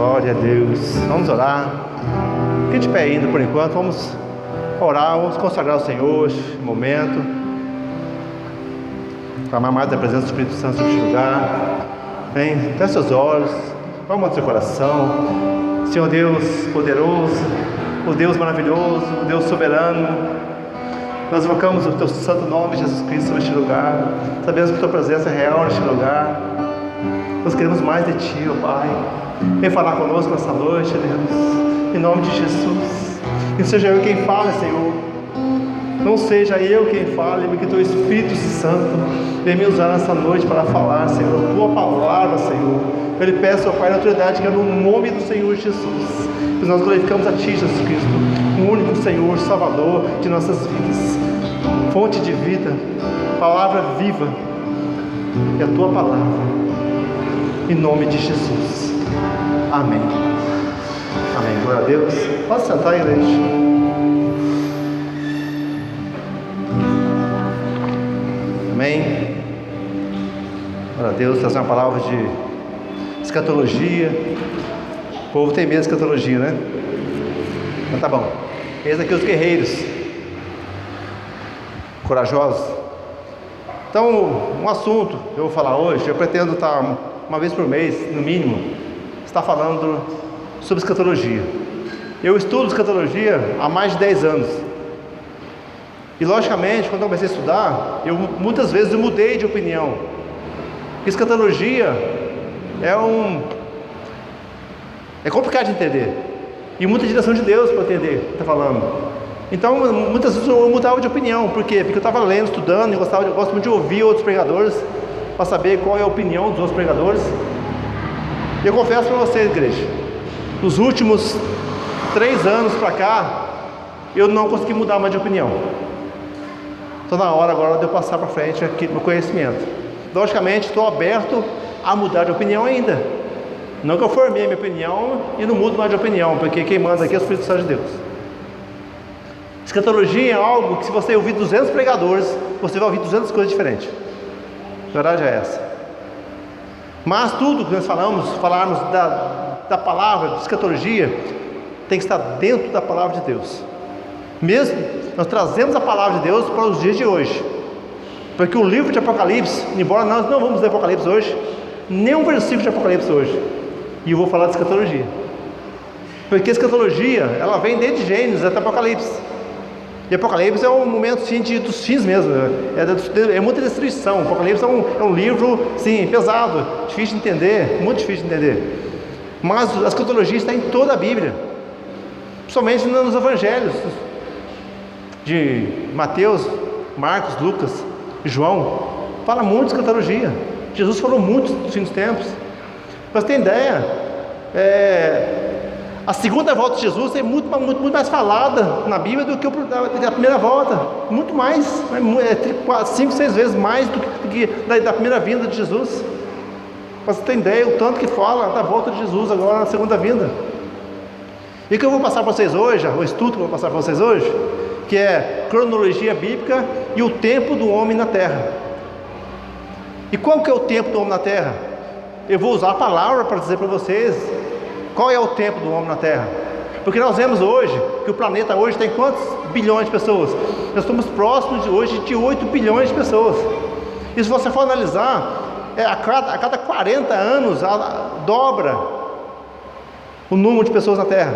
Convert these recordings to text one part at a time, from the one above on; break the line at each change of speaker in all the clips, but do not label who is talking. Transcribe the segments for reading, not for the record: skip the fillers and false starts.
Glória a Deus. Vamos orar. Fique de pé ainda por enquanto. Vamos orar, vamos consagrar o Senhor neste momento. Clamar mais da presença do Espírito Santo neste lugar. Vem, feche seus olhos. Vamos ao seu coração. Senhor Deus poderoso, o Deus maravilhoso, o Deus soberano, nós invocamos o Teu santo nome, Jesus Cristo, neste lugar. Sabemos que a Tua presença é real neste lugar. Nós queremos mais de Ti, ó Pai. Vem falar conosco nessa noite, Deus, em nome de Jesus. Que seja eu quem fale, Senhor. Não seja eu quem fale, porque Teu Espírito Santo vem me usar nessa noite para falar, Senhor, a Tua palavra, Senhor. Eu lhe peço, ó Pai, na autoridade que é no nome do Senhor Jesus. Que nós glorificamos a Ti, Jesus Cristo, o único Senhor, Salvador de nossas vidas, fonte de vida, palavra viva, é a Tua palavra. Em nome de Jesus. Amém. Amém. Glória a Deus. Pode sentar, igreja. Amém. Glória a Deus. Trazer uma palavra de escatologia. O povo tem medo de escatologia, né? Mas tá bom. Eis aqui os guerreiros corajosos. Então, um assunto que eu vou falar hoje, eu pretendo estar uma vez por mês, no mínimo, está falando sobre escatologia. Eu estudo escatologia há mais de 10 anos. E logicamente, quando eu comecei a estudar, muitas vezes eu mudei de opinião. Escatologia é complicado de entender. E muita direção de Deus para entender o que está falando. Então, muitas vezes eu mudava de opinião. Por quê? Porque eu estava lendo, estudando, e gosto muito de ouvir outros pregadores, para saber qual é a opinião dos outros pregadores. E eu confesso para vocês, igreja, nos últimos 3 anos para cá, eu não consegui mudar mais de opinião. Estou na hora agora de eu passar para frente aqui no conhecimento. Logicamente, estou aberto a mudar de opinião ainda. Não que eu formei a minha opinião e não mudo mais de opinião, porque quem manda aqui é o Espírito Santo de Deus. Escatologia é algo que, se você ouvir 200 pregadores, você vai ouvir 200 coisas diferentes. A verdade é essa. Mas tudo que nós falarmos da palavra de escatologia, tem que estar dentro da palavra de Deus. Mesmo nós trazemos a palavra de Deus para os dias de hoje, porque o livro de Apocalipse, embora nós não vamos ler Apocalipse hoje, nem um versículo de Apocalipse hoje, e eu vou falar de escatologia, porque a escatologia, ela vem desde Gênesis até Apocalipse. E Apocalipse é um momento sim, dos fins mesmo, é muita destruição. Apocalipse é um livro sim, pesado, difícil de entender, muito difícil de entender. Mas a escatologia está em toda a Bíblia, principalmente nos evangelhos de Mateus, Marcos, Lucas e João. Fala muito de escatologia. Jesus falou muito dos fins dos tempos. Para você ter ideia, a segunda volta de Jesus é muito mais falada na Bíblia do que a primeira volta. Muito mais, 5, 6 vezes mais do que da primeira vinda de Jesus. Para você ter ideia, o tanto que fala da volta de Jesus agora na segunda vinda. E o que eu vou passar para vocês hoje, o estudo que eu vou passar para vocês hoje, que é cronologia bíblica e o tempo do homem na terra. E qual que é o tempo do homem na terra? Eu vou usar a palavra para dizer para vocês qual é o tempo do homem na terra. Porque nós vemos hoje que o planeta hoje tem quantos bilhões de pessoas? Nós estamos próximos hoje de 8 bilhões de pessoas. E se você for analisar, a cada 40 anos dobra o número de pessoas na terra.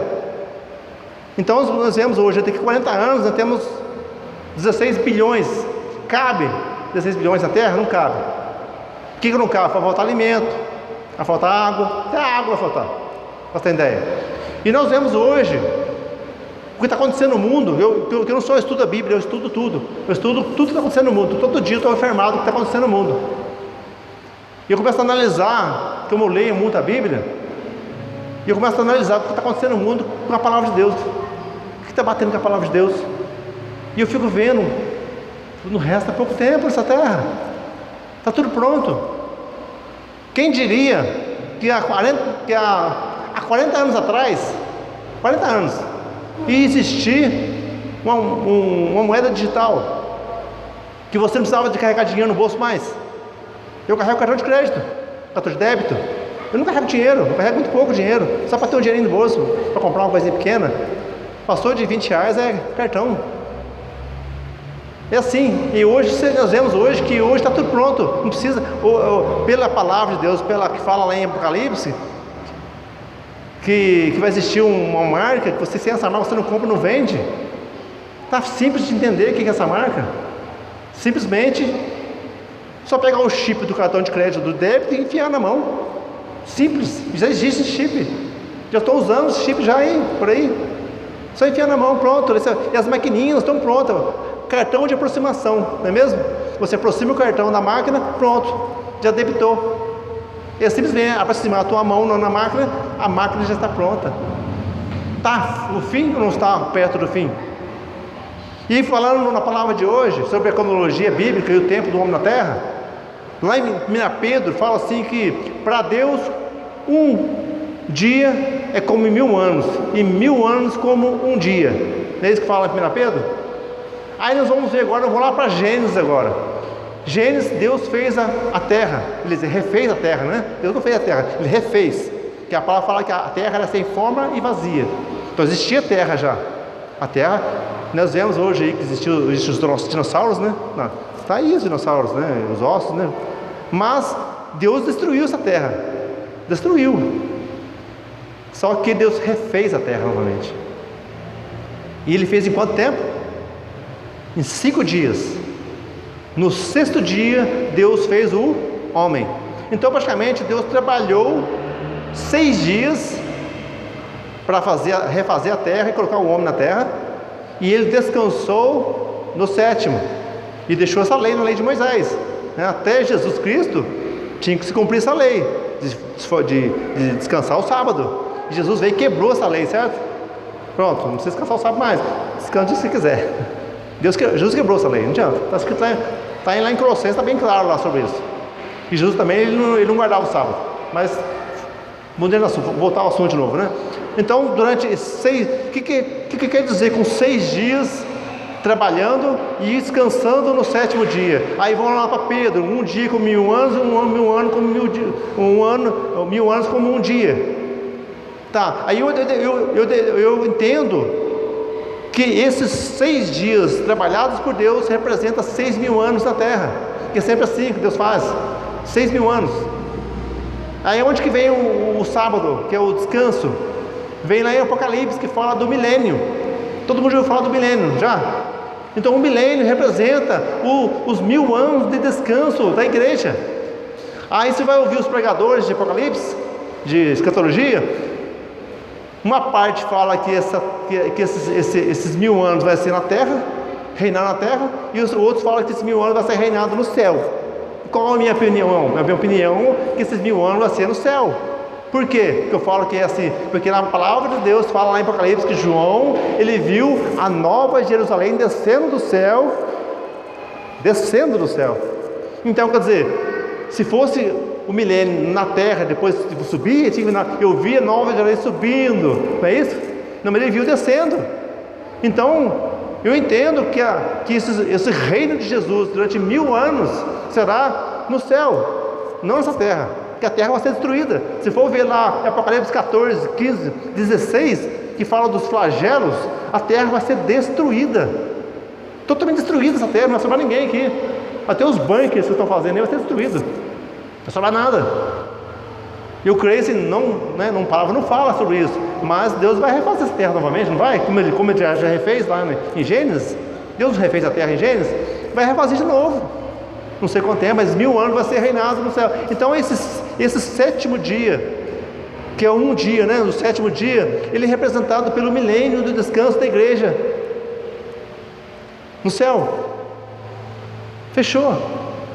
Então nós vemos hoje, daqui a 40 anos nós temos 16 bilhões. Cabe 16 bilhões na terra? Não cabe. O que não cabe? Vai faltar alimento, vai faltar água, até a água vai faltar, para ter ideia. E nós vemos hoje o que está acontecendo no mundo. Eu não só estudo a Bíblia, eu estudo tudo. Eu estudo tudo que está acontecendo no mundo. Todo dia eu estou enfermado do que está acontecendo no mundo. E eu começo a analisar, como eu leio muito a Bíblia, e eu começo a analisar o que está acontecendo no mundo com a palavra de Deus. O que está batendo com a palavra de Deus? E eu fico vendo, não resta pouco tempo nessa terra. Está tudo pronto. Quem diria que há 40 anos atrás, 40 anos, ia existir uma moeda digital, que você não precisava de carregar dinheiro no bolso mais. Eu carrego cartão de crédito, cartão de débito, Eu não carrego dinheiro, eu carrego muito pouco dinheiro, só para ter um dinheirinho no bolso, para comprar uma coisinha pequena. Passou de R$20 é cartão. É assim, e hoje nós vemos hoje que hoje está tudo pronto, não precisa, pela palavra de Deus, pela que fala lá em Apocalipse, que vai existir uma marca, que você sem essa marca você não compra, não vende. Está simples de entender o que é essa marca. Simplesmente só pegar o chip do cartão de crédito do débito e enfiar na mão. Simples, já existe esse chip. Já estou usando esse chip já aí, por aí. Só enfiar na mão, pronto. E as maquininhas estão prontas. Cartão de aproximação, não é mesmo? Você aproxima o cartão da máquina, pronto, já debitou. É simplesmente aproximar a tua mão na máquina, a máquina já está pronta. Está no fim ou não está perto do fim? E falando na palavra de hoje, sobre a cronologia bíblica e o tempo do homem na terra, lá em 1 Pedro fala assim que para Deus um dia é como 1000 anos, e 1000 anos como um dia. Não é isso que fala em 1 Pedro? Aí nós vamos ver agora, vamos lá para Gênesis agora. Gênesis, Deus fez a terra, ele refez a terra, né? Deus não fez a terra, ele refez. Que a palavra fala que a terra era sem forma e vazia. Então existia terra já. A terra, nós vemos hoje aí que existem os dinossauros, né? Está aí os dinossauros, né? Os ossos, né? Mas Deus destruiu essa terra. Destruiu. Só que Deus refez a terra novamente. E ele fez em quanto tempo? Em 5 dias. No 6º dia, Deus fez o homem. Então, praticamente, Deus trabalhou 6 dias para refazer a terra e colocar o homem na terra. E ele descansou no 7º. E deixou essa lei na lei de Moisés. Até Jesus Cristo tinha que se cumprir essa lei de descansar o sábado. E Jesus veio e quebrou essa lei, certo? Pronto, não precisa descansar o sábado mais. Descanse se quiser. Jesus quebrou essa lei, não adianta. Está escrito lá em Colossenses, está bem claro lá sobre isso. E Jesus também, ele não guardava o sábado. Mas, mudando o assunto, voltar ao assunto de novo, né? Então, durante 6, o que quer dizer com 6 dias trabalhando e descansando no 7º dia? Aí vão lá para Pedro, um dia como 1000 anos, 1000 anos como 1000 dias, 1000 anos como um dia. Tá, aí eu entendo que esses 6 dias trabalhados por Deus representa 6.000 anos na terra, que é sempre assim que Deus faz, 6.000 anos. Aí onde que vem o sábado, que é o descanso? Vem lá em Apocalipse, que fala do milênio. Todo mundo já ouviu falar do milênio, já? Então o milênio representa os 1000 anos de descanso da igreja. Aí você vai ouvir os pregadores de Apocalipse, de escatologia. Uma parte fala que esses 1000 anos vai ser na terra, reinar na terra, e os outros falam que esses 1000 anos vai ser reinado no céu. Qual a minha opinião? A minha opinião é que esses 1000 anos vai ser no céu. Por quê? Porque eu falo que é assim? Porque na palavra de Deus fala lá em Apocalipse que João, ele viu a nova Jerusalém descendo do céu. Descendo do céu. Então, quer dizer, se fosse o milênio na terra, depois subir, eu via Nova Jerusalém subindo, não é isso? Não, mas ele viu descendo. Então, eu entendo que esse reino de Jesus, durante 1000 anos, será no céu, não nessa terra, que a terra vai ser destruída. Se for ver lá em Apocalipse 14, 15, 16, que fala dos flagelos, a terra vai ser destruída, totalmente destruída essa terra, não vai sobrar ninguém aqui. Até os bunkers que estão fazendo aí vai ser destruído. Não sobrar nada. E o Crazy não palavra não fala sobre isso, mas Deus vai refazer essa terra novamente, não vai? Como ele já refez lá em Gênesis, Deus refez a terra em Gênesis, vai refazer de novo. Não sei quanto tempo, mas 1000 anos vai ser reinado no céu. Então esse 7º dia, que é um dia, né? O 7º dia, ele é representado pelo milênio do descanso da igreja no céu. Fechou.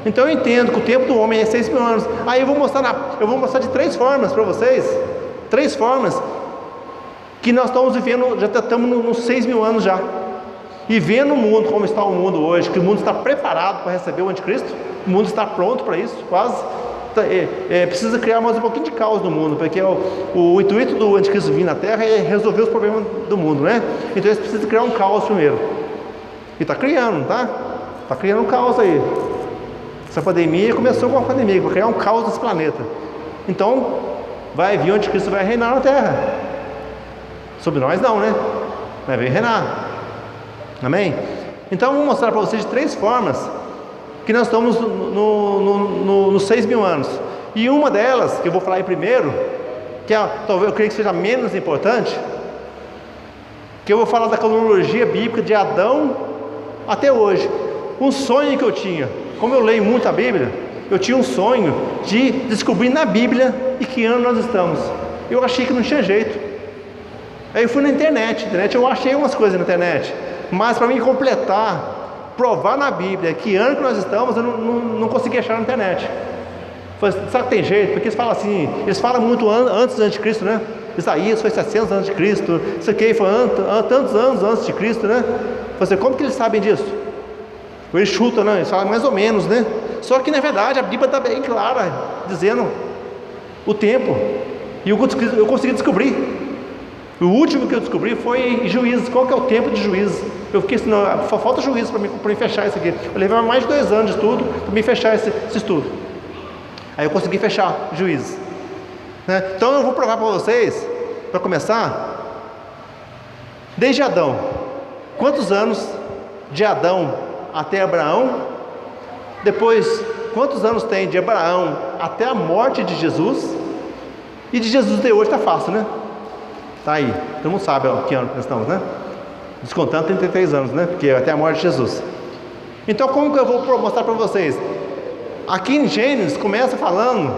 Então eu entendo que o tempo do homem é 6.000 anos. Aí eu vou mostrar de 3 formas para vocês. 3 formas que nós estamos vivendo, já estamos nos 6.000 anos já. E vendo o mundo como está o mundo hoje, que o mundo está preparado para receber o anticristo, o mundo está pronto para isso, quase. Precisa criar mais um pouquinho de caos no mundo, porque o intuito do anticristo vir na terra é resolver os problemas do mundo, né? Então eles precisam criar um caos primeiro. E está criando, tá? Está criando um caos aí. Essa pandemia começou com a pandemia, para criar um caos nesse planeta. Então, vai vir o anticristo, vai reinar na terra. Sobre nós não, né? Vai vir reinar. Amém? Então eu vou mostrar para vocês de 3 formas que nós estamos nos 6.000 anos. E uma delas, que eu vou falar aí primeiro, que talvez eu creio que seja menos importante, que eu vou falar da cronologia bíblica de Adão até hoje. Um sonho que eu tinha, como eu leio muito a Bíblia, eu tinha um sonho de descobrir na Bíblia em que ano nós estamos. Eu achei que não tinha jeito. Aí eu fui na internet, eu achei umas coisas na internet, mas para mim completar, provar na Bíblia que ano que nós estamos, eu não consegui achar na internet. Falei, sabe que tem jeito? Porque eles falam assim, eles falam muito antes do anticristo, né? Isaías foi 700 anos de Cristo, isso aqui foi tantos anos antes de Cristo, né? Falei, como que eles sabem disso? Eles chutam, né? Eles falam mais ou menos, né? Só que na verdade a Bíblia está bem clara, dizendo o tempo. E eu consegui descobrir. O último que eu descobri foi em Juízes. Qual que é o tempo de Juízes? Eu fiquei assim, não, falta juízo para mim fechar isso aqui. Eu levei mais de 2 anos de estudo para me fechar esse estudo. Aí eu consegui fechar Juízes, né? Então eu vou provar para vocês, para começar, desde Adão. Quantos anos de Adão até Abraão? Depois, quantos anos tem de Abraão até a morte de Jesus? E de Jesus até hoje está fácil, né? Está aí, todo mundo sabe que ano nós estamos, né? Descontando 33 anos, né? Porque até a morte de Jesus. Então como que eu vou mostrar para vocês? Aqui em Gênesis começa falando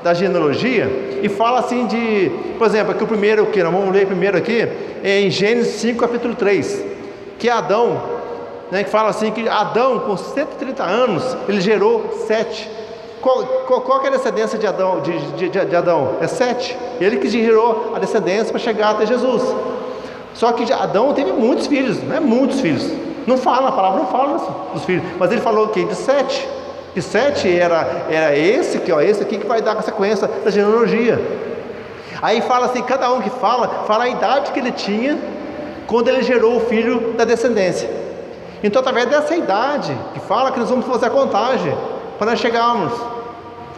da genealogia e fala assim de, por exemplo, aqui o primeiro que nós vamos ler primeiro aqui é em Gênesis 5 capítulo 3, que é Adão, né, que fala assim que Adão com 130 anos ele gerou 7. Qual que é a descendência de Adão? De Adão? É 7. Ele que gerou a descendência para chegar até Jesus. Só que Adão teve muitos filhos, não é muitos filhos. Não fala, a palavra não fala dos filhos, mas ele falou que de 7. De 7 era esse aqui que vai dar a sequência da genealogia. Aí fala assim, cada um que fala a idade que ele tinha quando ele gerou o filho da descendência. Então através dessa idade que fala que nós vamos fazer a contagem para nós chegarmos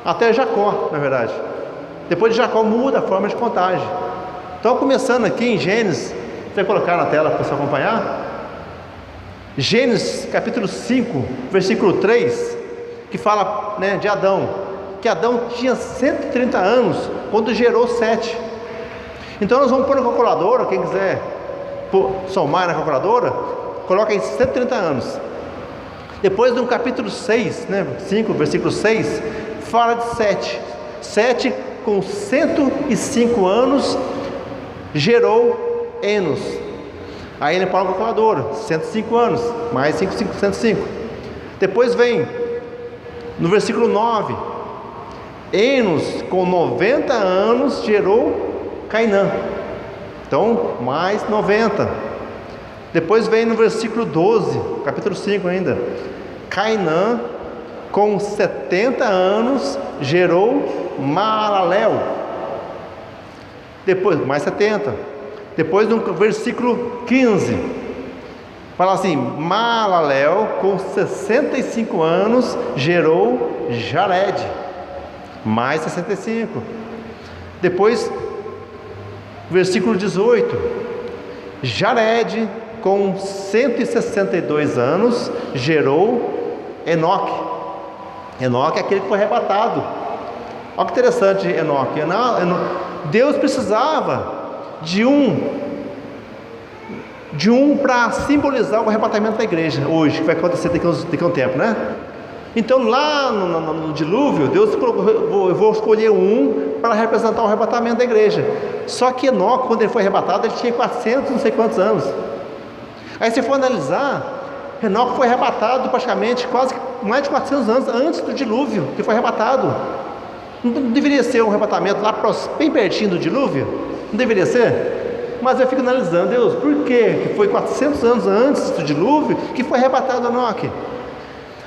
até Jacó, na verdade. Depois de Jacó muda a forma de contagem. Então começando aqui em Gênesis, você vai colocar na tela para você acompanhar. Gênesis capítulo 5, versículo 3, que fala, né, de Adão, que Adão tinha 130 anos quando gerou 7. Então nós vamos pôr na calculadora, quem quiser somar na calculadora, coloca aí 130 anos. Depois no capítulo 6, né, 5, versículo 6, fala de 7. 7 com 105 anos gerou Enos. Aí ele põe na calculadora, 105 anos, mais 105. Depois vem no versículo 9, Enos com 90 anos gerou Cainã. Então, mais 90. Depois vem no versículo 12, capítulo 5 ainda, Cainã com 70 anos gerou Maalalel. Depois, mais 70. Depois no versículo 15, fala assim, Maalalel com 65 anos gerou Jared, mais 65. Depois, versículo 18, Jared com 162 anos gerou Enoque. Enoque é aquele que foi arrebatado. Olha que interessante, Enoque. Deus precisava de um para simbolizar o arrebatamento da igreja hoje, que vai acontecer daqui a um tempo, né? Então lá no dilúvio, Deus colocou, eu vou escolher um para representar o arrebatamento da igreja. Só que Enoque, quando ele foi arrebatado, ele tinha 400 não sei quantos anos. Aí se for analisar, Enoque foi arrebatado praticamente quase mais de 400 anos antes do dilúvio, que foi arrebatado. Não deveria ser um arrebatamento lá bem pertinho do dilúvio? Não deveria ser? Mas eu fico analisando, Deus, por que foi 400 anos antes do dilúvio que foi arrebatado Enoque?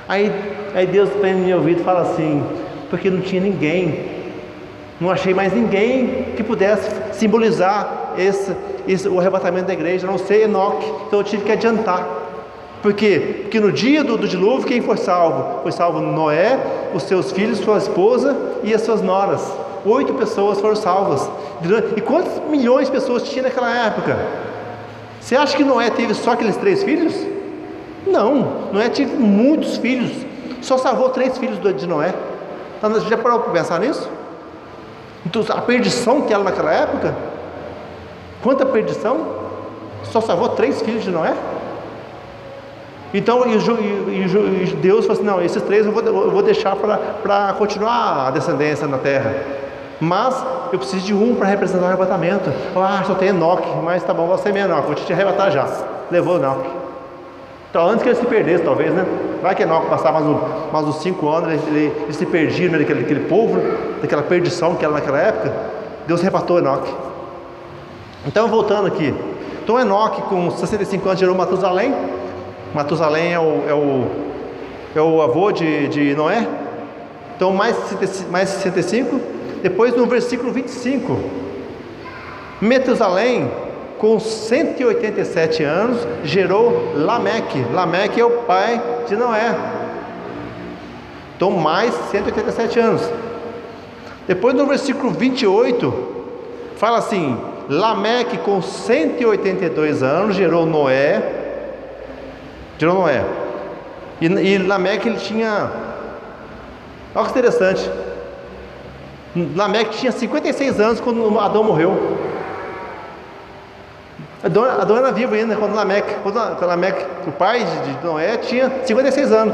Aí Deus vem no meu ouvido e fala assim, porque não tinha ninguém, não achei mais ninguém que pudesse simbolizar o arrebatamento da igreja, a não ser Enoque. Então eu tive que adiantar. Por quê? Porque no dia do dilúvio, quem foi salvo? Foi salvo Noé, os seus filhos, sua esposa e as suas noras. 8 pessoas foram salvas. E quantos milhões de pessoas tinha naquela época? Você acha que Noé teve só aqueles 3 filhos? Não, Noé teve muitos filhos. Só salvou 3 filhos de Noé. Já parou para pensar nisso? Então, a perdição que era naquela época, quanta perdição? Só salvou 3 filhos de Noé? Então, e Deus falou assim: não, esses 3 eu vou deixar para continuar a descendência na terra. Mas eu preciso de um para representar o arrebatamento. Só tem Enoque, mas tá bom, você mesmo, Enoque, vou te arrebatar já. Levou Enoque. Então, antes que ele se perdesse, talvez, né? Vai que Enoque passar mais uns 5 anos, ele se perdia, né, daquele povo, daquela perdição que era naquela época. Deus arrebatou Enoque. Então, voltando aqui. Então, Enoque, com 65 anos, gerou Matusalém. Matusalém é o avô de Noé. Então, mais 65. Depois, no versículo 25, Metusalém, com 187 anos, gerou Lameque. Lameque é o pai de Noé. Então, mais 187 anos. Depois, no versículo 28, fala assim: Lameque, com 182 anos, gerou Noé. E Lameque, ele tinha... Olha que interessante. Lameque tinha 56 anos quando Adão morreu. Adão era vivo ainda quando Lameque, o pai de Noé, tinha 56 anos.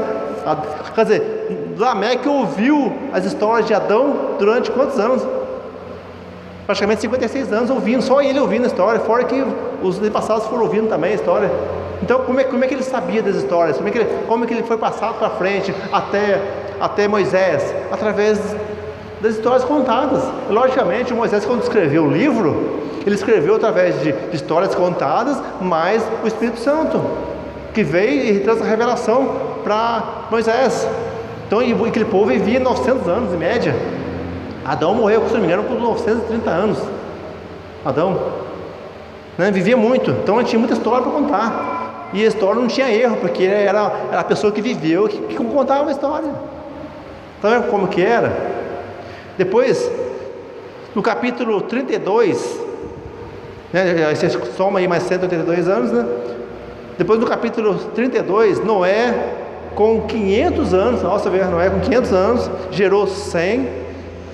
Quer dizer, Lameque ouviu as histórias de Adão durante quantos anos? Praticamente 56 anos ouvindo, só ele ouvindo a história, fora que os passados foram ouvindo também a história. Então, como é que ele sabia das histórias? Como é que ele foi passado para frente até Moisés? Através das histórias contadas. Logicamente, Moisés, quando escreveu o livro, ele escreveu através de histórias contadas, mais o Espírito Santo, que veio e trouxe a revelação para Moisés. Então, aquele povo vivia 900 anos em média. Adão morreu, se não me engano, com 930 anos. Adão, né, vivia muito, então ele tinha muita história para contar. E a história não tinha erro, porque era a pessoa que viveu que contava a história. Então, como que era? Depois, no capítulo 32, né, você soma aí mais 182 anos, né? Depois, no capítulo 32, Noé, com 500 anos, nossa, Noé com 500 anos, gerou Sem,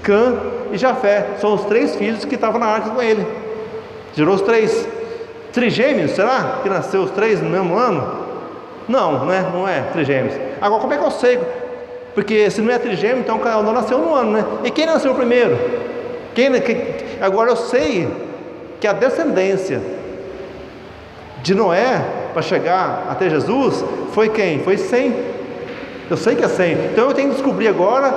Cã e Jafé. São os 3 filhos que estavam na arca com ele. Gerou os 3 trigêmeos, será? Que nasceu os 3 no mesmo ano? Não, né? Não é trigêmeos. Agora, como é que eu sei? Porque se não é trigêmeo, então cada um nasceu no ano, né? E quem nasceu primeiro? Agora eu sei que a descendência de Noé para chegar até Jesus foi quem? Foi Sem. Eu sei que é Sem. Então eu tenho que descobrir agora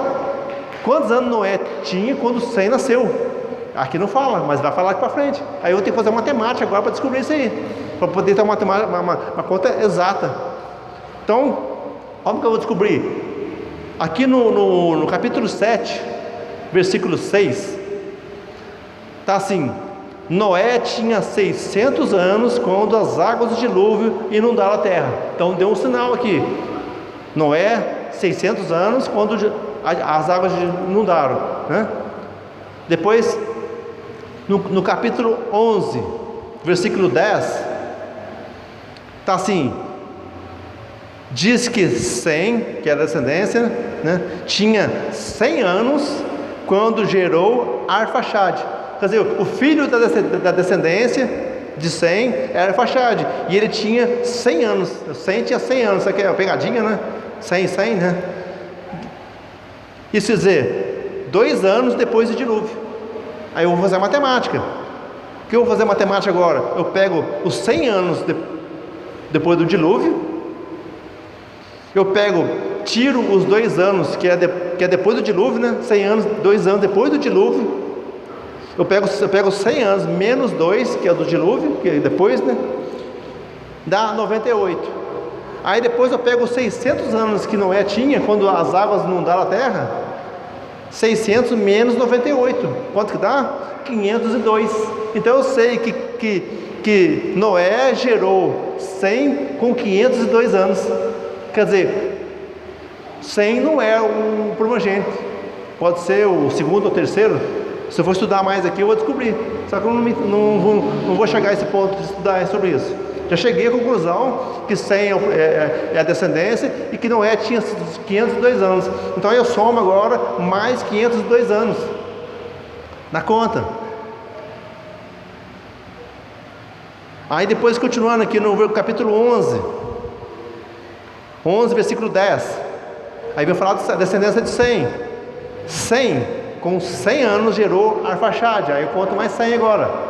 quantos anos Noé tinha quando Sem nasceu. Aqui não fala, mas vai falar aqui para frente. Aí eu tenho que fazer uma matemática agora para descobrir isso aí, para poder ter uma conta exata. Então, como que eu vou descobrir? Aqui no capítulo 7, versículo 6, está assim: Noé tinha 600 anos quando as águas do dilúvio inundaram a terra. Então deu um sinal aqui. Noé, 600 anos quando as águas inundaram, né? Depois, no capítulo 11, versículo 10, está assim: diz que Sem, que é a descendência, né, tinha 100 anos quando gerou Arfaxade. Quer dizer, o filho da descendência de Sem era Arfaxade, e ele tinha 100 anos. Sem tinha 100 anos, isso aqui é uma pegadinha, né? 100, né? Isso quer dizer, 2 anos depois do dilúvio. Aí eu vou fazer a matemática. O que eu vou fazer a matemática agora? Eu pego os 100 anos depois do dilúvio, eu tiro os 2 anos, que é depois do dilúvio, né? 100 anos, 2 anos depois do dilúvio. Eu pego 100 anos menos 2, que é do dilúvio, que é depois, né? Dá 98. Aí depois eu pego os 600 anos que Noé tinha, quando as águas inundaram a terra. 600 menos 98. Quanto que dá? 502. Então eu sei que Noé gerou 100 com 502 anos. Quer dizer, 100 não é o primogênito, pode ser o segundo ou terceiro, Se eu for estudar mais aqui, eu vou descobrir. Só que eu não vou chegar a esse ponto de estudar sobre isso. Já cheguei à conclusão que 100 é a descendência e que Noé tinha 502 anos. Então eu somo agora mais 502 anos na conta. Aí depois, continuando aqui no capítulo 11, versículo 10, aí vai falar da descendência de 100. 100, com 100 anos gerou Arfaxade. Aí eu conto mais 100 agora.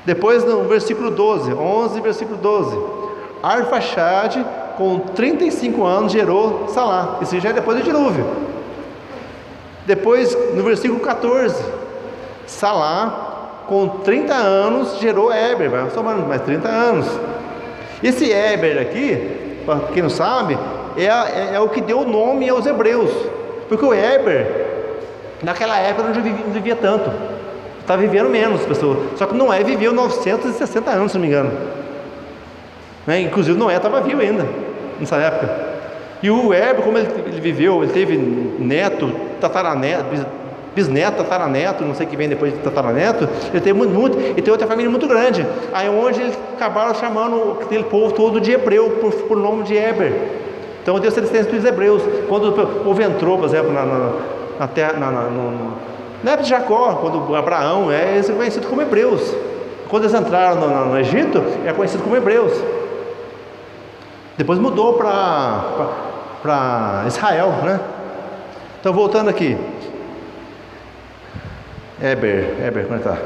Depois no versículo 12, 11, versículo 12, Arfaxade com 35 anos gerou Salá. Isso já é depois do dilúvio. Depois no versículo 14, Salá com 30 anos gerou Éber. Vai somando mais 30 anos. Esse Éber aqui, para quem não sabe, é o que deu o nome aos hebreus. Porque o Éber, naquela época, não vivia tanto. Está vivendo menos pessoas. Só que Noé viveu 960 anos, se não me engano. Inclusive Noé estava vivo ainda, nessa época. E o Éber, como ele viveu, ele teve neto, tataraneto, bisneto, tataraneto, não sei o que vem depois de tataraneto. Ele teve muito, e teve outra família muito grande. Aí onde eles acabaram chamando aquele povo todo de hebreu, por nome de Éber. Então deu essa descendência dos hebreus. Quando o povo entrou, por exemplo, na terra, na época de Jacó, quando Abraão, eles são conhecidos como hebreus. Quando eles entraram no Egito, é conhecido como hebreus. Depois mudou para Israel, né? Então voltando aqui, Éber, como é que tá?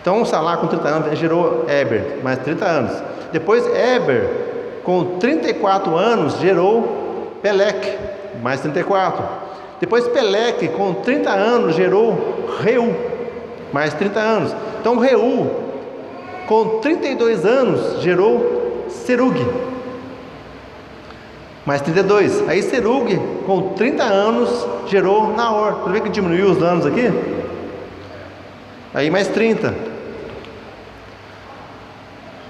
Então Salá com 30 anos gerou Éber, mais 30 anos. Depois Éber com 34 anos gerou Peleque, mais 34. Depois Peleque com 30 anos gerou Reu, mais 30 anos. Então Reu com 32 anos gerou Serug, mais 32. Aí Serug com 30 anos gerou Naor. Você vê que diminuiu os anos aqui? Aí mais 30.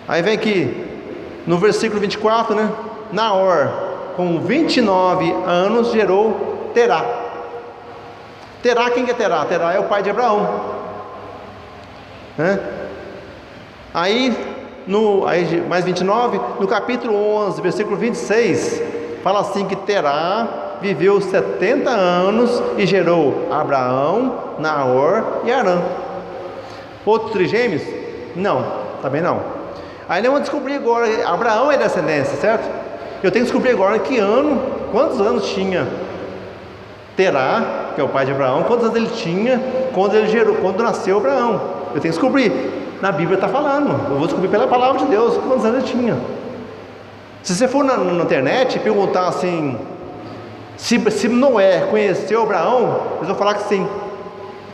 Aí vem aqui no versículo 24, né? Naor com 29 anos gerou Terá. Terá, quem que é Terá? Terá é o pai de Abraão, né? Aí mais 29, no capítulo 11, versículo 26, fala assim que Terá viveu 70 anos e gerou Abraão, Naor e Arã. Outros trigêmeos? Não, também não. Aí nós vamos descobrir agora, Abraão é descendência, certo? Eu tenho que descobrir agora quantos anos tinha Terá, que é o pai de Abraão, quantos anos ele tinha quando nasceu Abraão. Eu tenho que descobrir. Na Bíblia está falando, eu vou descobrir pela palavra de Deus quantos anos ele tinha. Se você for na internet e perguntar assim, se Noé conheceu Abraão, eles vão falar que sim.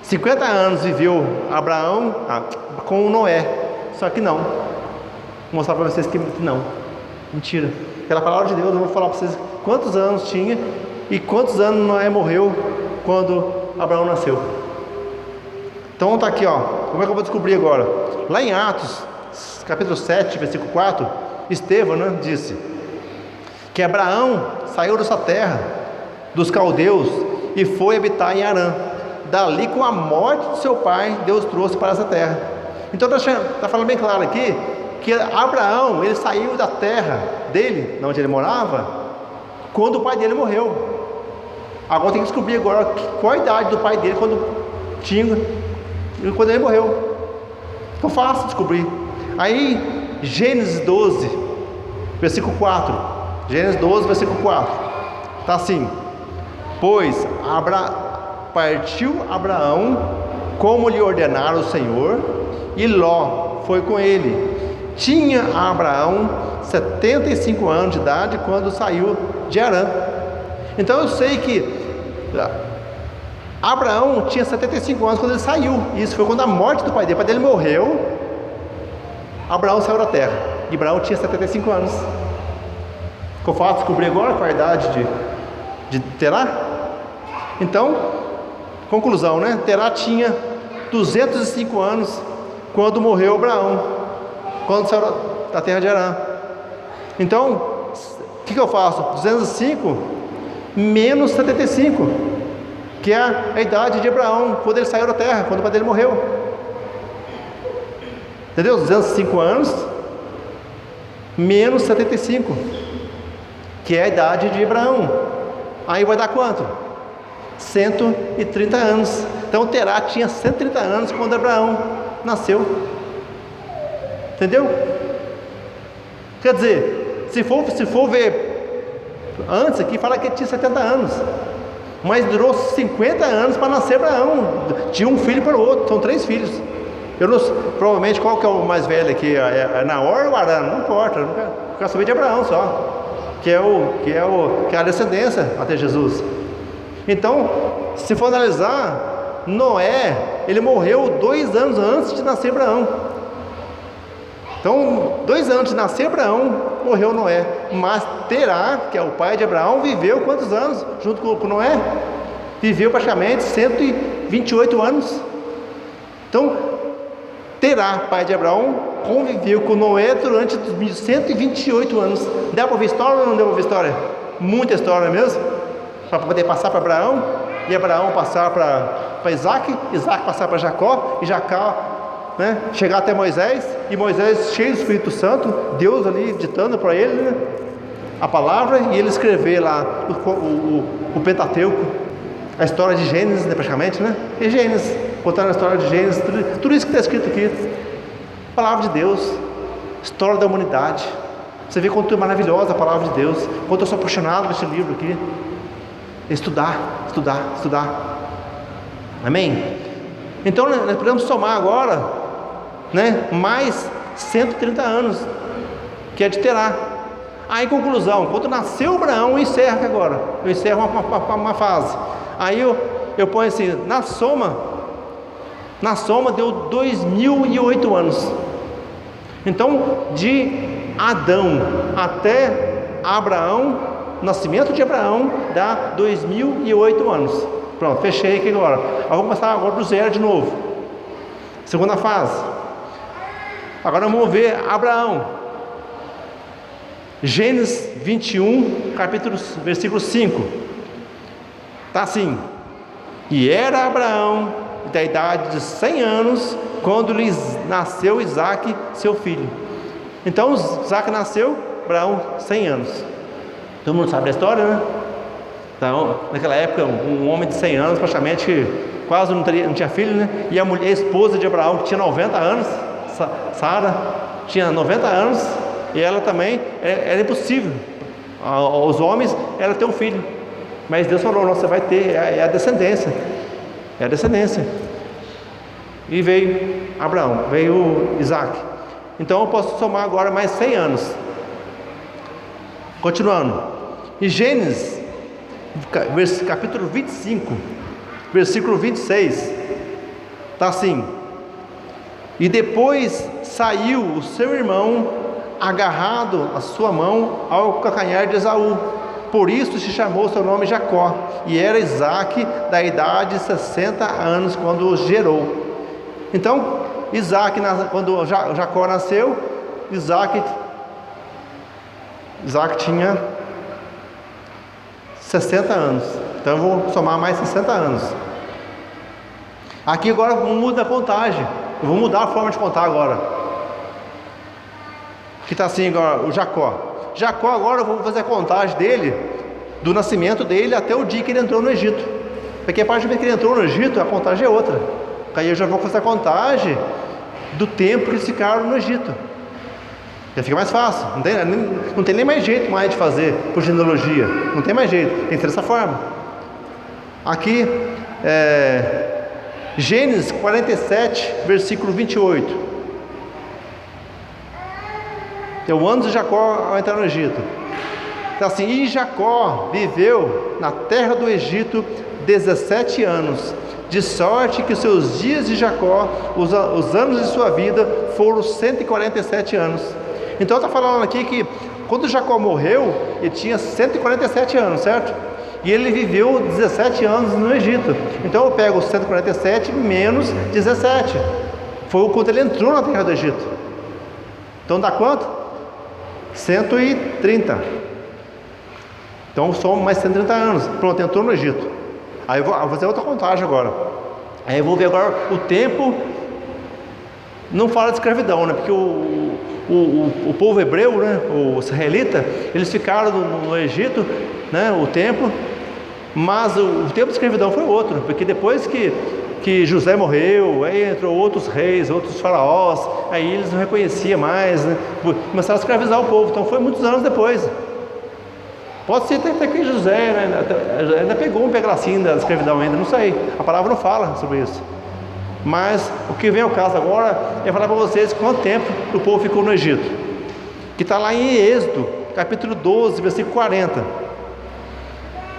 50 anos viveu Abraão com Noé. Só que não. Vou mostrar para vocês que não. Mentira. Pela palavra de Deus eu vou falar para vocês quantos anos tinha e quantos anos Noé morreu quando Abraão nasceu. Então está aqui, ó. Como é que eu vou descobrir agora? Lá em Atos, capítulo 7, versículo 4, Estevão, né, disse que Abraão saiu dessa terra, dos caldeus, e foi habitar em Harã. Dali, com a morte de seu pai, Deus trouxe para essa terra. Então está falando bem claro aqui que Abraão, ele saiu da terra dele, onde ele morava, quando o pai dele morreu. Agora tem que descobrir agora qual a idade do pai dele quando ele morreu. Então fácil descobrir. Aí Gênesis 12, versículo 4. Gênesis 12, versículo 4. Está assim: pois partiu Abraão como lhe ordenara o Senhor, e Ló foi com ele. Tinha Abraão 75 anos de idade quando saiu de Harã. Então eu sei que Abraão tinha 75 anos quando ele saiu. Isso foi quando a morte do pai dele. O pai dele morreu, Abraão saiu da terra. E Abraão tinha 75 anos. Ficou fácil descobrir agora qual a idade de Terá? Então, conclusão, né? Terá tinha 205 anos quando morreu Abraão, quando saiu da terra de Harã. Então, o que eu faço? 205 menos 75, que é a idade de Abraão, quando ele saiu da terra, quando o pai dele morreu. Entendeu? 205 anos, menos 75, que é a idade de Abraão. Aí vai dar quanto? 130 anos. Então Terá tinha 130 anos quando Abraão nasceu. Entendeu? Quer dizer, se for ver antes aqui, fala que ele tinha 70 anos, mas durou 50 anos para nascer Abraão. Tinha um filho para o outro, são 3 filhos. Eu não, provavelmente qual que é o mais velho aqui? É Naor ou Arã? Não importa, eu não quero saber de Abraão só, que é a descendência até Jesus. Então, se for analisar, Noé, ele morreu 2 anos antes de nascer Abraão. Então, 2 anos de nascer Abraão, morreu Noé. Mas Terá, que é o pai de Abraão, viveu quantos anos junto com Noé? Viveu praticamente 128 anos. Então, Terá, pai de Abraão, conviveu com Noé durante 128 anos. Dá para ver história ou não deu para ver história? Muita história mesmo, para poder passar para Abraão, e Abraão passar para Isaac, Isaac passar para Jacó, e Jacó, né, chegar até Moisés, e Moisés cheio do Espírito Santo, Deus ali ditando para ele, né, a palavra, e ele escrever lá o Pentateuco, a história de Gênesis, né, praticamente, né? E Gênesis, contando a história de Gênesis, tudo isso que está escrito aqui, palavra de Deus, história da humanidade. Você vê quanto é maravilhosa a palavra de Deus, quanto eu sou apaixonado por esse livro aqui. Estudar. Amém? Então nós podemos somar agora, né, mais 130 anos, que é de Terá. Aí, em conclusão, quando nasceu Abraão, eu encerro agora. Eu encerro uma fase. Aí eu ponho assim, na soma deu 2008 anos. Então, de Adão até Abraão, nascimento de Abraão, dá 2008 anos. Pronto, fechei aqui agora. Vamos começar agora do zero de novo. Segunda fase. Agora vamos ver Abraão. Gênesis 21, versículo 5. Está assim: e era Abraão da idade de 100 anos quando lhe nasceu Isaac, seu filho. Então Isaac nasceu, Abraão 100 anos. Todo mundo sabe da história, né? Então, naquela época, um homem de 100 anos praticamente quase não tinha filho, né? E a esposa de Abraão, que tinha 90 anos, Sara, tinha 90 anos, e ela também, era impossível aos homens ela ter um filho. Mas Deus falou: não, você vai ter, é a descendência. É a descendência. E veio Abraão, veio Isaac. Então eu posso somar agora mais 100 anos. Continuando. Em Gênesis, capítulo 25, versículo 26, está assim: e depois saiu o seu irmão agarrado a sua mão ao calcanhar de Esaú. Por isso se chamou seu nome Jacó. E era Isaac da idade de 60 anos quando o gerou. Então, Isaac, quando Jacó nasceu, Isaac tinha 60 anos. Então eu vou somar mais 60 anos. Aqui agora muda a contagem. Eu vou mudar a forma de contar agora. Que está assim agora, o Jacó. Jacó agora eu vou fazer a contagem dele, do nascimento dele até o dia que ele entrou no Egito. Porque a partir do momento que ele entrou no Egito, a contagem é outra. Aí eu já vou fazer a contagem do tempo que eles ficaram no Egito. Já fica mais fácil. Não tem nem mais jeito mais de fazer por genealogia. Não tem mais jeito. Tem que ser dessa forma. Aqui, Gênesis 47, versículo 28. É o ano de Jacó ao entrar no Egito. Então assim: e Jacó viveu na terra do Egito 17 anos, de sorte que os seus dias de Jacó, os anos de sua vida, foram 147 anos. Então está falando aqui que quando Jacó morreu, ele tinha 147 anos, certo? E ele viveu 17 anos no Egito. Então eu pego 147 menos 17. Foi quando ele entrou na terra do Egito. Então dá quanto? 130. Então são mais 130 anos. Pronto, entrou no Egito. Aí eu vou fazer outra contagem agora. Aí eu vou ver agora o tempo. Não fala de escravidão, né? Porque o povo hebreu, né? O israelita, eles ficaram no Egito, né? O tempo. Mas o tempo de escravidão foi outro. Porque depois que José morreu, aí entrou outros reis, outros faraós, aí eles não reconheciam mais, né? Começaram a escravizar o povo. Então foi muitos anos depois. Pode ser até que José, né, ainda pegou um pedacinho da escravidão ainda, não sei. A palavra não fala sobre isso. Mas o que vem ao caso agora é falar para vocês quanto tempo o povo ficou no Egito. Que está lá em Êxodo, capítulo 12, versículo 40.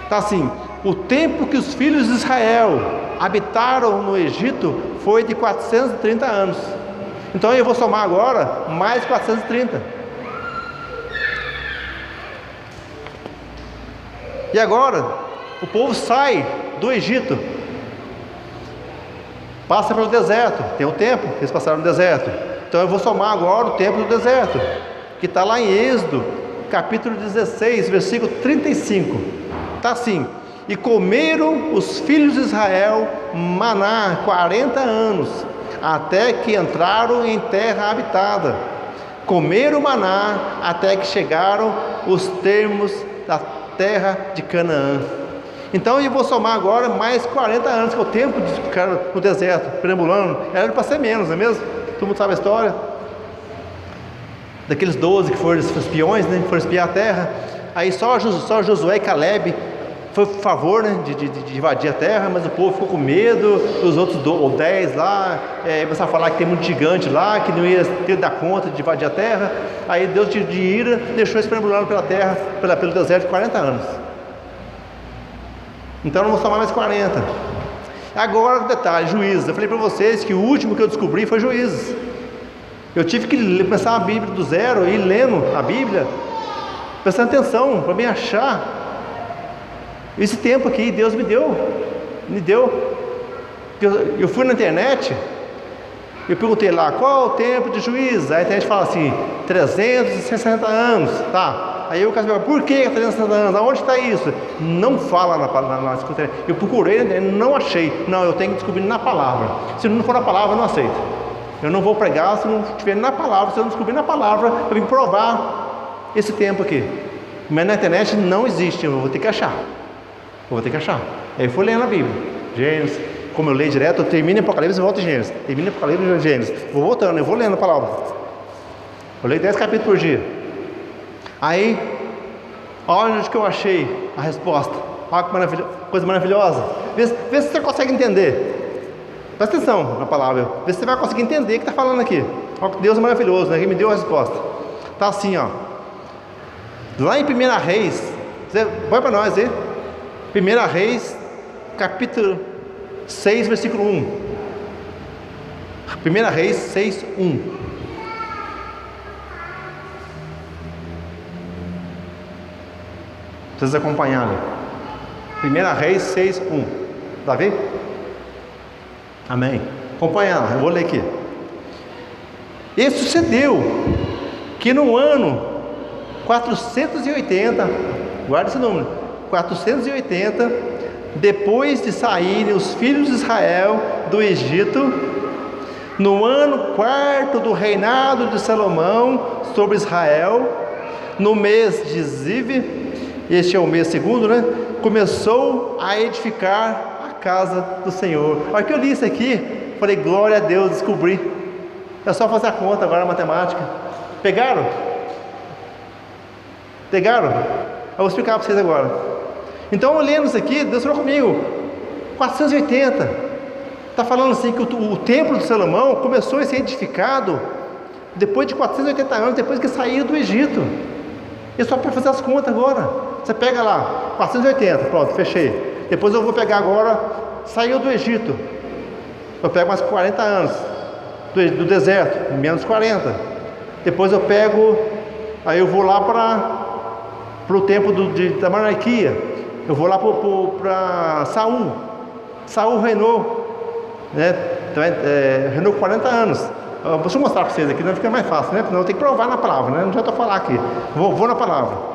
Está assim: o tempo que os filhos de Israel habitaram no Egito foi de 430 anos. Então eu vou somar agora mais 430. E agora, o povo sai do Egito, passa pelo deserto, tem um tempo que eles passaram no deserto. Então eu vou somar agora o tempo do deserto, que está lá em Êxodo, capítulo 16, versículo 35. Está assim: e comeram os filhos de Israel maná 40 anos, até que entraram em terra habitada. Comeram maná até que chegaram os termos da terra de Canaã. Então eu vou somar agora mais 40 anos, que é o tempo de ficar no deserto, perambulando. Era para ser menos, não é mesmo? Todo mundo sabe a história daqueles 12 que foram espiões, né? Foram espiar a terra. Aí só Josué e Caleb foi por favor, né, de invadir a terra, mas o povo ficou com medo. Os outros 10 lá começaram a falar que tem muito gigante lá, que não ia ter dar conta de invadir a terra. Aí Deus de ira deixou eles perambulando pela terra, pelo deserto 40 anos. Então não vou somar mais 40. Agora o detalhe, Juízes. Eu falei para vocês que o último que eu descobri foi Juízes. Eu tive que começar a Bíblia do zero, ir lendo a Bíblia, prestando atenção para me achar. Esse tempo aqui Deus me deu. Eu fui na internet, eu perguntei lá, qual é o tempo de Juízes? Aí a internet fala assim, 360 anos, tá? Aí eu pergunto, por que 360 anos? Aonde está isso? Não fala na internet. Eu procurei, não achei. Não, eu tenho que descobrir na palavra. Se não for na palavra, eu não aceito. Eu não vou pregar se não estiver na palavra. Se eu não descobrir na palavra, eu vim provar esse tempo aqui. Mas na internet não existe, eu vou ter que achar. Aí eu fui lendo a Bíblia, Gênesis. Como eu leio direto, eu termino em Apocalipse e volto em Gênesis. Termino em Apocalipse e Gênesis. Vou voltando, eu vou lendo a palavra. Eu leio 10 capítulos por dia. Aí, olha onde que eu achei a resposta. Olha que coisa maravilhosa. Vê se você consegue entender. Presta atenção na palavra. Vê se você vai conseguir entender o que está falando aqui. Olha que Deus é maravilhoso, né? Ele me deu a resposta. Está assim, ó. Lá em 1 Reis, põe para nós aí. 1 Reis, capítulo 6, versículo 1. 1 Reis 6, 1. Vocês acompanharam. 1 Reis 6, 1. Está vendo? Amém. Acompanha, eu vou ler aqui. E sucedeu que no ano 480, guarda esse número, 480, depois de saírem os filhos de Israel do Egito, no ano 4º do reinado de Salomão sobre Israel, no mês de Ziv, este é o mês segundo, né? Começou a edificar a casa do Senhor. Olha que eu li isso aqui, falei, glória a Deus, descobri. É só fazer a conta agora, a matemática. Pegaram? Eu vou explicar para vocês agora. Então, olhando isso aqui, Deus falou comigo, 480. Está falando assim que o templo de Salomão começou a ser edificado depois de 480 anos, depois que saiu do Egito. E só para fazer as contas agora. Você pega lá, 480, pronto, fechei. Depois eu vou pegar agora, saiu do Egito. Eu pego mais 40 anos do deserto, menos 40. Depois eu pego, aí eu vou lá para o tempo da monarquia. Eu vou lá para Saul. Saul reinou, né? Reinou 40 anos. Deixa eu mostrar para vocês aqui, não fica mais fácil, né? Não, eu tenho que provar na palavra, né? Não adianta eu falar aqui. Vou na palavra.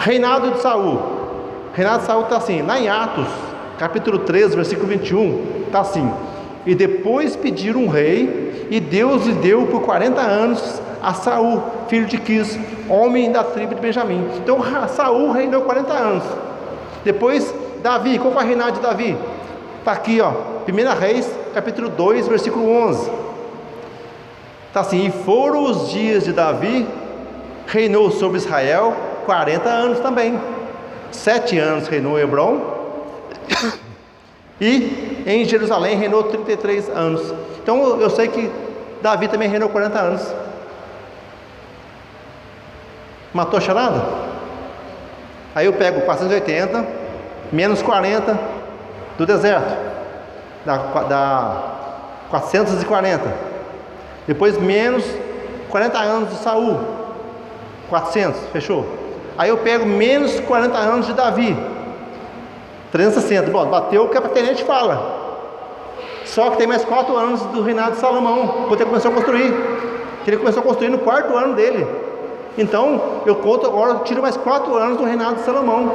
Reinado de Saul. Reinado de Saul está assim, lá em Atos, capítulo 13, versículo 21, está assim: e depois pediram um rei, e Deus lhe deu por 40 anos a Saul, filho de Quis, homem da tribo de Benjamim. Então Saul reinou 40 anos. Depois Davi, qual foi o reinado de Davi? Está aqui, ó, 1 Reis, capítulo 2, versículo 11. Está assim: e foram os dias de Davi, reinou sobre Israel 40 anos também. 7 anos reinou em Hebrom, e em Jerusalém reinou 33 anos. Então eu sei que Davi também reinou 40 anos. Matou a charada? Aí eu pego 480 menos 40 do deserto, dá 440. Depois menos 40 anos de Saul, 400, fechou? Aí eu pego menos 40 anos de Davi, 360. Bom, bateu o que a tenente fala. Só que tem mais 4 anos do reinado de Salomão, quando ele começou a construir. Ele começou a construir no 4º ano dele. Então, eu conto agora, tiro mais 4 anos do reinado de Salomão.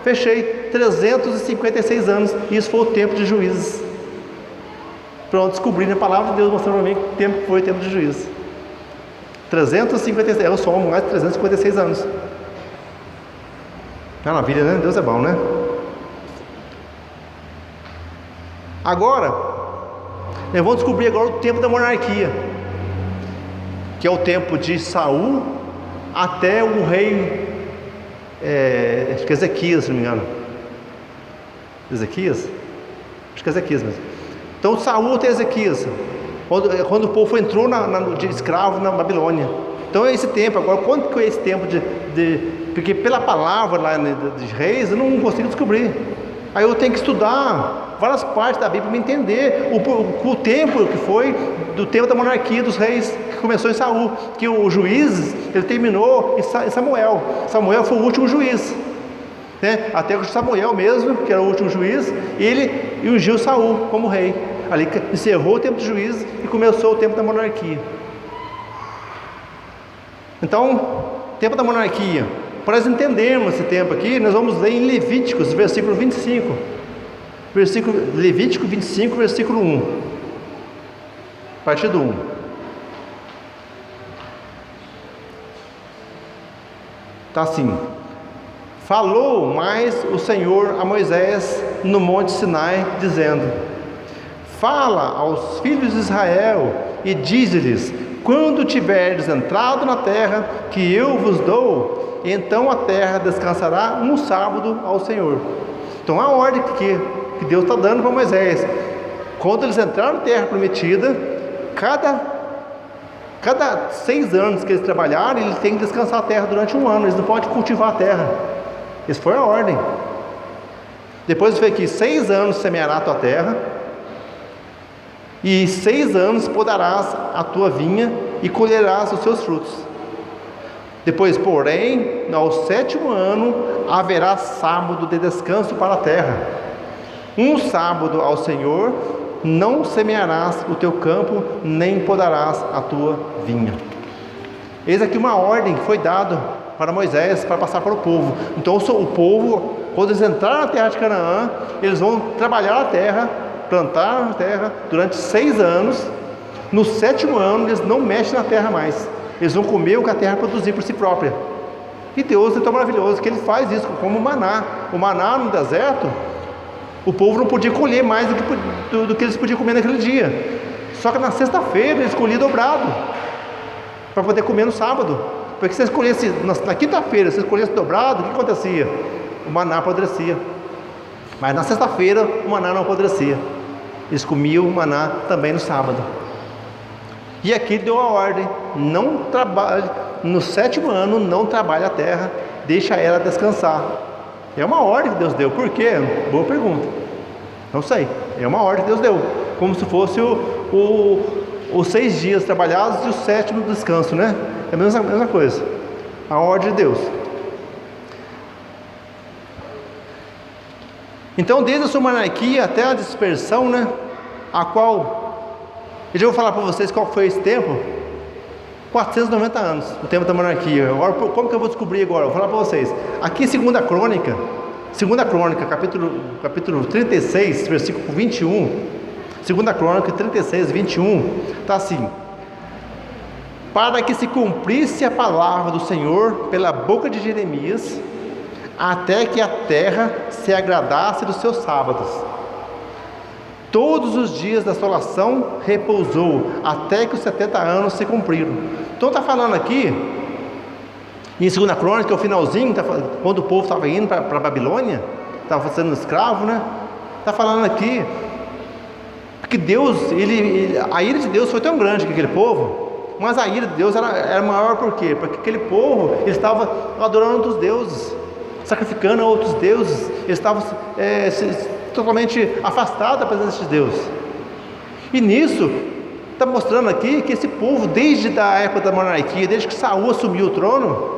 Fechei 356 anos. Isso foi o tempo de juízes. Pronto, descobri na palavra de Deus, mostrando para mim que tempo foi o tempo de juízes. 356, eu sou mais de 356 anos. Maravilha, né? Deus é bom, né? Agora, nós vamos descobrir agora o tempo da monarquia, que é o tempo de Saul até o rei, acho que Ezequias, se não me engano. Ezequias? Acho que é Ezequias mesmo. Então Saul até Ezequias, quando o povo entrou de escravo na Babilônia. Então é esse tempo. Agora, quanto que é esse tempo porque pela palavra lá de reis eu não consigo descobrir. Aí eu tenho que estudar várias partes da Bíblia para me entender o tempo que foi do tempo da monarquia dos reis, que começou em Saul, que o juiz ele terminou em Samuel. Samuel foi o último juiz, né? Até que Samuel mesmo, que era o último juiz, ele ungiu Saul como rei. Ali encerrou o tempo de juízes e começou o tempo da monarquia. Então, tempo da monarquia. Para nós entendermos esse tempo aqui, nós vamos ler em Levíticos, versículo 25. Levítico 25, versículo 1. Partido 1. Está assim: falou mais o Senhor a Moisés no monte Sinai, dizendo: fala aos filhos de Israel e dize-lhes: quando tiverdes entrado na terra que eu vos dou, então a terra descansará um sábado ao Senhor. Então a ordem que Deus está dando para Moisés: quando eles entraram na terra prometida, cada 6 anos que eles trabalharem, eles têm que descansar a terra durante 1 ano. Eles não podem cultivar a terra. Essa foi a ordem. Depois foi que 6 anos semeará a tua terra, e 6 anos podarás a tua vinha e colherás os seus frutos. Depois, porém, ao 7º ano haverá sábado de descanso para a terra. 1 sábado ao Senhor, não semearás o teu campo, nem podarás a tua vinha. Eis aqui uma ordem que foi dada para Moisés, para passar para o povo. Então o povo, quando eles entrarem na terra de Canaã, eles vão trabalhar a terra, plantar a terra durante 6 anos. No 7º ano eles não mexem na terra mais. Eles vão comer o que a terra produzir por si própria. E Deus é tão maravilhoso que Ele faz isso, como o maná. O maná no deserto, o povo não podia colher mais do que eles podiam comer naquele dia. Só que na sexta-feira eles colhiam dobrado, para poder comer no sábado. Porque se eles colhessem na quinta-feira, se eles colhessem dobrado, o que acontecia? O maná apodrecia. Mas na sexta-feira o maná não apodrecia. Eles comiam o maná também no sábado. E aqui deu a ordem: não trabalhe, no 7º ano não trabalhe a terra, deixa ela descansar. É uma ordem que Deus deu. Por quê? Boa pergunta. Não sei. É uma ordem que Deus deu, como se fosse os 6 dias trabalhados e o 7º descanso, né? É a mesma coisa. A ordem de Deus. Então, desde a sua monarquia até a dispersão, né? A qual eu já vou falar para vocês qual foi esse tempo. 490 anos, o tempo da monarquia. Agora, como que eu vou descobrir agora? Eu vou falar para vocês. Aqui em 2 Crônica, capítulo 36, versículo 21. 2 Crônica 36, 21. Está assim: para que se cumprisse a palavra do Senhor pela boca de Jeremias, até que a terra se agradasse dos seus sábados. Todos os dias da assolação repousou, até que os 70 anos se cumpriram. Então está falando aqui, em 2 Crônica, o finalzinho, quando o povo estava indo para a Babilônia, estava sendo escravo, né? Está falando aqui, que Deus, a ira de Deus foi tão grande com aquele povo, mas a ira de Deus era maior por quê? Porque aquele povo, ele estava adorando outros deuses, sacrificando a outros deuses, eles estavam totalmente afastados da presença de Deus. E nisso está mostrando aqui que esse povo, desde a época da monarquia, desde que Saul assumiu o trono,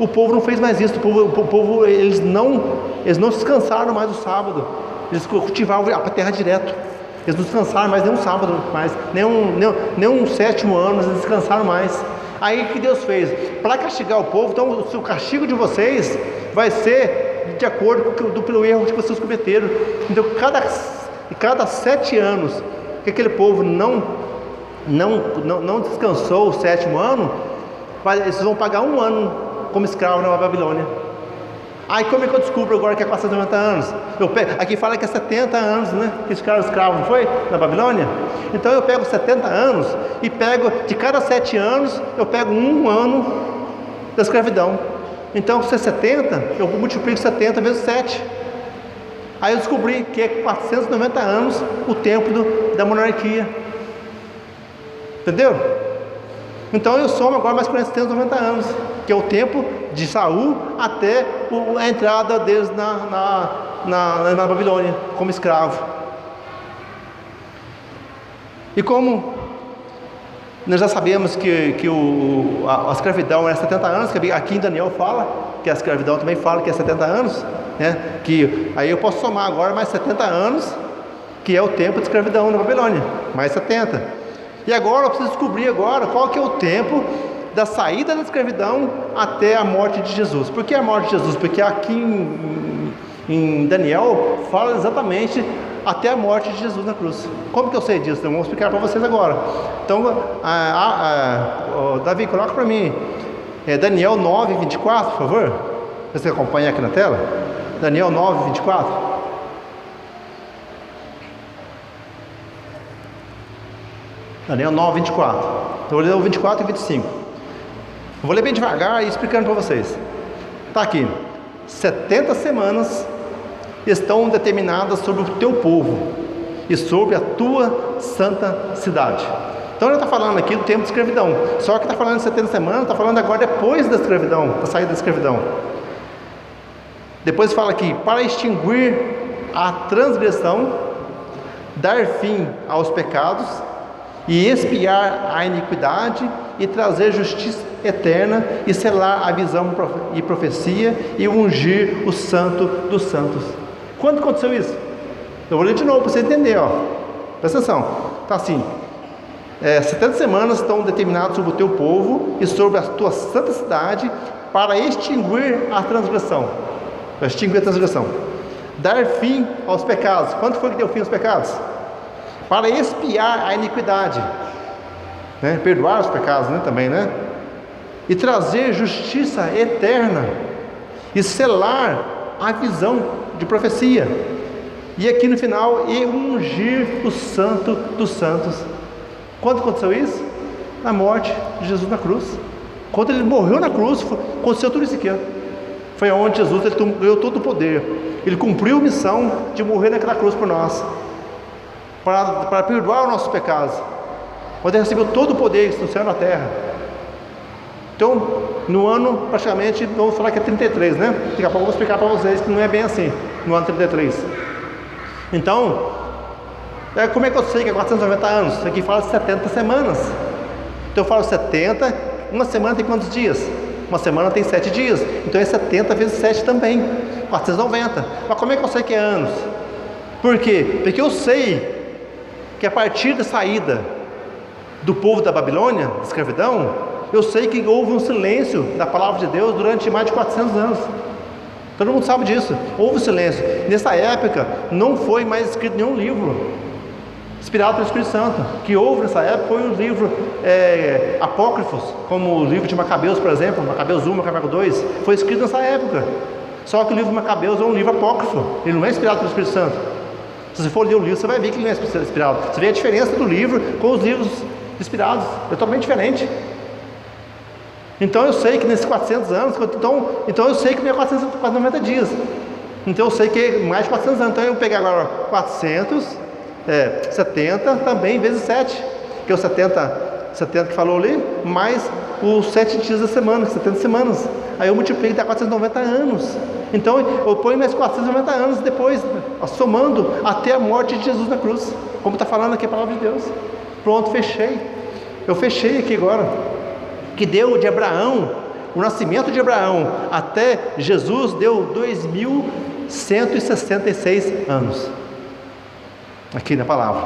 o povo não fez mais isso. O povo eles não descansaram mais o sábado, eles cultivavam a terra direto. Eles não descansaram mais nem um sábado, nem um 7º ano, eles descansaram mais. Aí o que Deus fez? Para castigar o povo, então o castigo de vocês vai ser de acordo pelo erro que vocês cometeram. Então cada 7 anos que aquele povo não descansou o 7º ano, eles vão pagar 1 ano como escravo na Babilônia. Aí como é que eu descubro agora que é 490 anos? Aqui fala que é 70 anos, né? Que eles ficaram escravos, não foi? Na Babilônia? Então eu pego 70 anos e pego, de cada 7 anos, eu pego 1 ano da escravidão. Então se é 70, eu multiplico 70 vezes 7. Aí eu descobri que é 490 anos o tempo da monarquia. Entendeu? Então eu somo agora mais 490 anos, que é o tempo de Saul até a entrada deles na Babilônia, como escravo. E como nós já sabemos que a escravidão é 70 anos, que aqui em Daniel fala, que a escravidão também fala que é 70 anos, né? Que aí eu posso somar agora mais 70 anos, que é o tempo de escravidão na Babilônia, mais 70. E agora eu preciso descobrir agora qual que é o tempo da saída da escravidão até a morte de Jesus. Por que a morte de Jesus? Porque aqui em Daniel fala exatamente até a morte de Jesus na cruz. Como que eu sei disso? Então, vou explicar para vocês agora. Então, Davi, coloca para mim Daniel 9, 24, por favor. Você acompanha aqui na tela? Daniel 9, 24. Daniel 9, 24. Então, eu vou ler o 24 e 25. Eu vou ler bem devagar e explicando para vocês. Está aqui: 70 semanas estão determinadas sobre o teu povo e sobre a tua santa cidade. Então ele está falando aqui do tempo de escravidão. Só que está falando de 70 semanas, está falando agora depois da escravidão, da saída da escravidão. Depois fala aqui: para extinguir a transgressão, dar fim aos pecados e expiar a iniquidade e trazer justiça eterna e selar a visão e profecia e ungir o santo dos santos. Quando aconteceu isso? Eu vou ler de novo para você entender, ó. Presta atenção. Está assim: 70 semanas estão determinadas sobre o teu povo e sobre a tua santa cidade para extinguir a transgressão. Para extinguir a transgressão. Dar fim aos pecados. Quando foi que deu fim aos pecados? Para expiar a iniquidade, né? Perdoar os pecados, né? Também, né? E trazer justiça eterna e selar a visão de profecia. E aqui no final, e ungir o santo dos santos. Quando aconteceu isso? Na morte de Jesus na cruz. Quando ele morreu na cruz, aconteceu tudo isso aqui. Foi onde Jesus ganhou todo o poder. Ele cumpriu a missão de morrer naquela cruz por nós, para perdoar os nossos pecados. Quando ele recebeu todo o poder no céu e na terra. Então, no ano, praticamente, vamos falar que é 33, né? Daqui a pouco eu vou explicar para vocês que não é bem assim, no ano 33. Então, como é que eu sei que é 490 anos? Isso aqui fala de 70 semanas. Então eu falo 70, uma semana tem quantos dias? Uma semana tem 7 dias. Então é 70 vezes 7 também, 490. Mas como é que eu sei que é anos? Por quê? Porque eu sei que a partir da saída do povo da Babilônia, da escravidão, eu sei que houve um silêncio da palavra de Deus durante mais de 400 anos. Todo mundo sabe disso. Houve silêncio. Nessa época, não foi mais escrito nenhum livro inspirado pelo Espírito Santo. O que houve nessa época foi um livro apócrifos, como o livro de Macabeus, por exemplo, Macabeus 1, Macabeus 2, foi escrito nessa época. Só que o livro de Macabeus é um livro apócrifo, ele não é inspirado pelo Espírito Santo. Se você for ler o livro, você vai ver que ele não é inspirado. Você vê a diferença do livro com os livros inspirados, é totalmente diferente. Então eu sei que nesses 400 anos, então eu sei que não é 490 dias. Então eu sei que é mais de 400 anos. Então eu vou pegar agora 470 também vezes 7, que é o 70 que falou ali, mais os 7 dias da semana, 70 semanas. Aí eu multiplico, dá 490 anos. Então eu ponho mais 490 anos depois, somando até a morte de Jesus na cruz, como está falando aqui a palavra de Deus. Pronto, fechei. Eu fechei aqui agora. Que deu de Abraão, o nascimento de Abraão até Jesus deu 2166 anos. Aqui na palavra.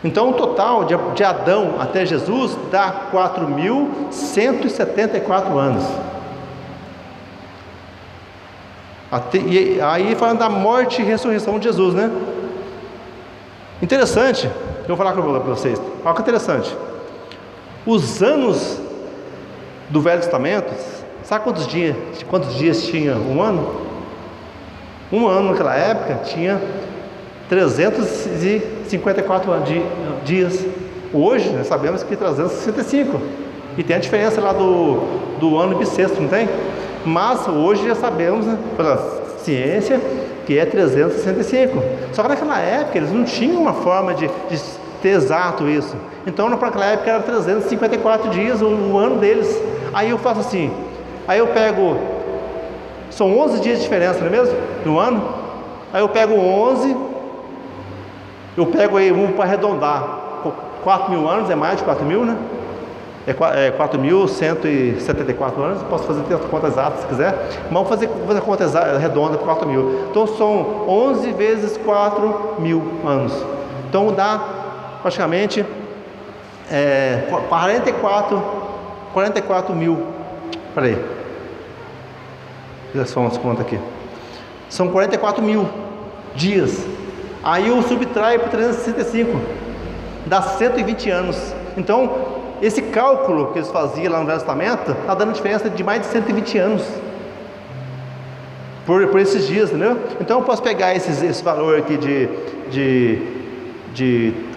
Então o total de Adão até Jesus dá 4174 anos. E aí falando da morte e ressurreição de Jesus, né? Interessante, eu vou falar com vocês. Olha que interessante. Os anos do Velho Testamento, sabe quantos dias tinha um ano? Um ano naquela época tinha 354 dias. Hoje nós sabemos que 365. E tem a diferença lá do ano bissexto, não tem? Mas hoje já sabemos, né, pela ciência, que é 365. Só que naquela época eles não tinham uma forma de ter exato isso. Então naquela época era 354 dias o ano deles. Aí eu faço assim, aí eu pego, são 11 dias de diferença, não é mesmo? No ano. Aí eu pego 11, eu pego aí um para arredondar, 4.000 anos, é mais de 4.000, né? É 4.174 anos, posso fazer a conta exata se quiser, mas vou fazer a conta redonda por 4.000. Então são 11 vezes 4.000 anos. Então dá praticamente 44 mil. Peraí, fiz as contas aqui. São 44 mil dias. Aí eu subtraio por 365, dá 120 anos. Então esse cálculo que eles faziam lá no Velho Testamento está dando diferença de mais de 120 anos por esses dias, entendeu? Então eu posso pegar esse valor aqui de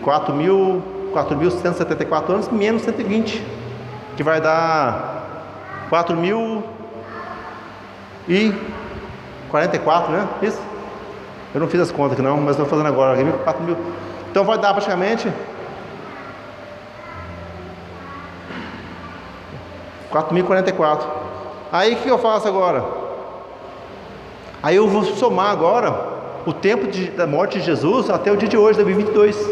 4.174 anos menos 120, que vai dar 4.044, né? Isso? Eu não fiz as contas aqui não, mas estou fazendo agora. 4.000. Então vai dar praticamente 4.044. Aí o que eu faço agora? Aí eu vou somar agora o tempo da morte de Jesus até o dia de hoje, 2022.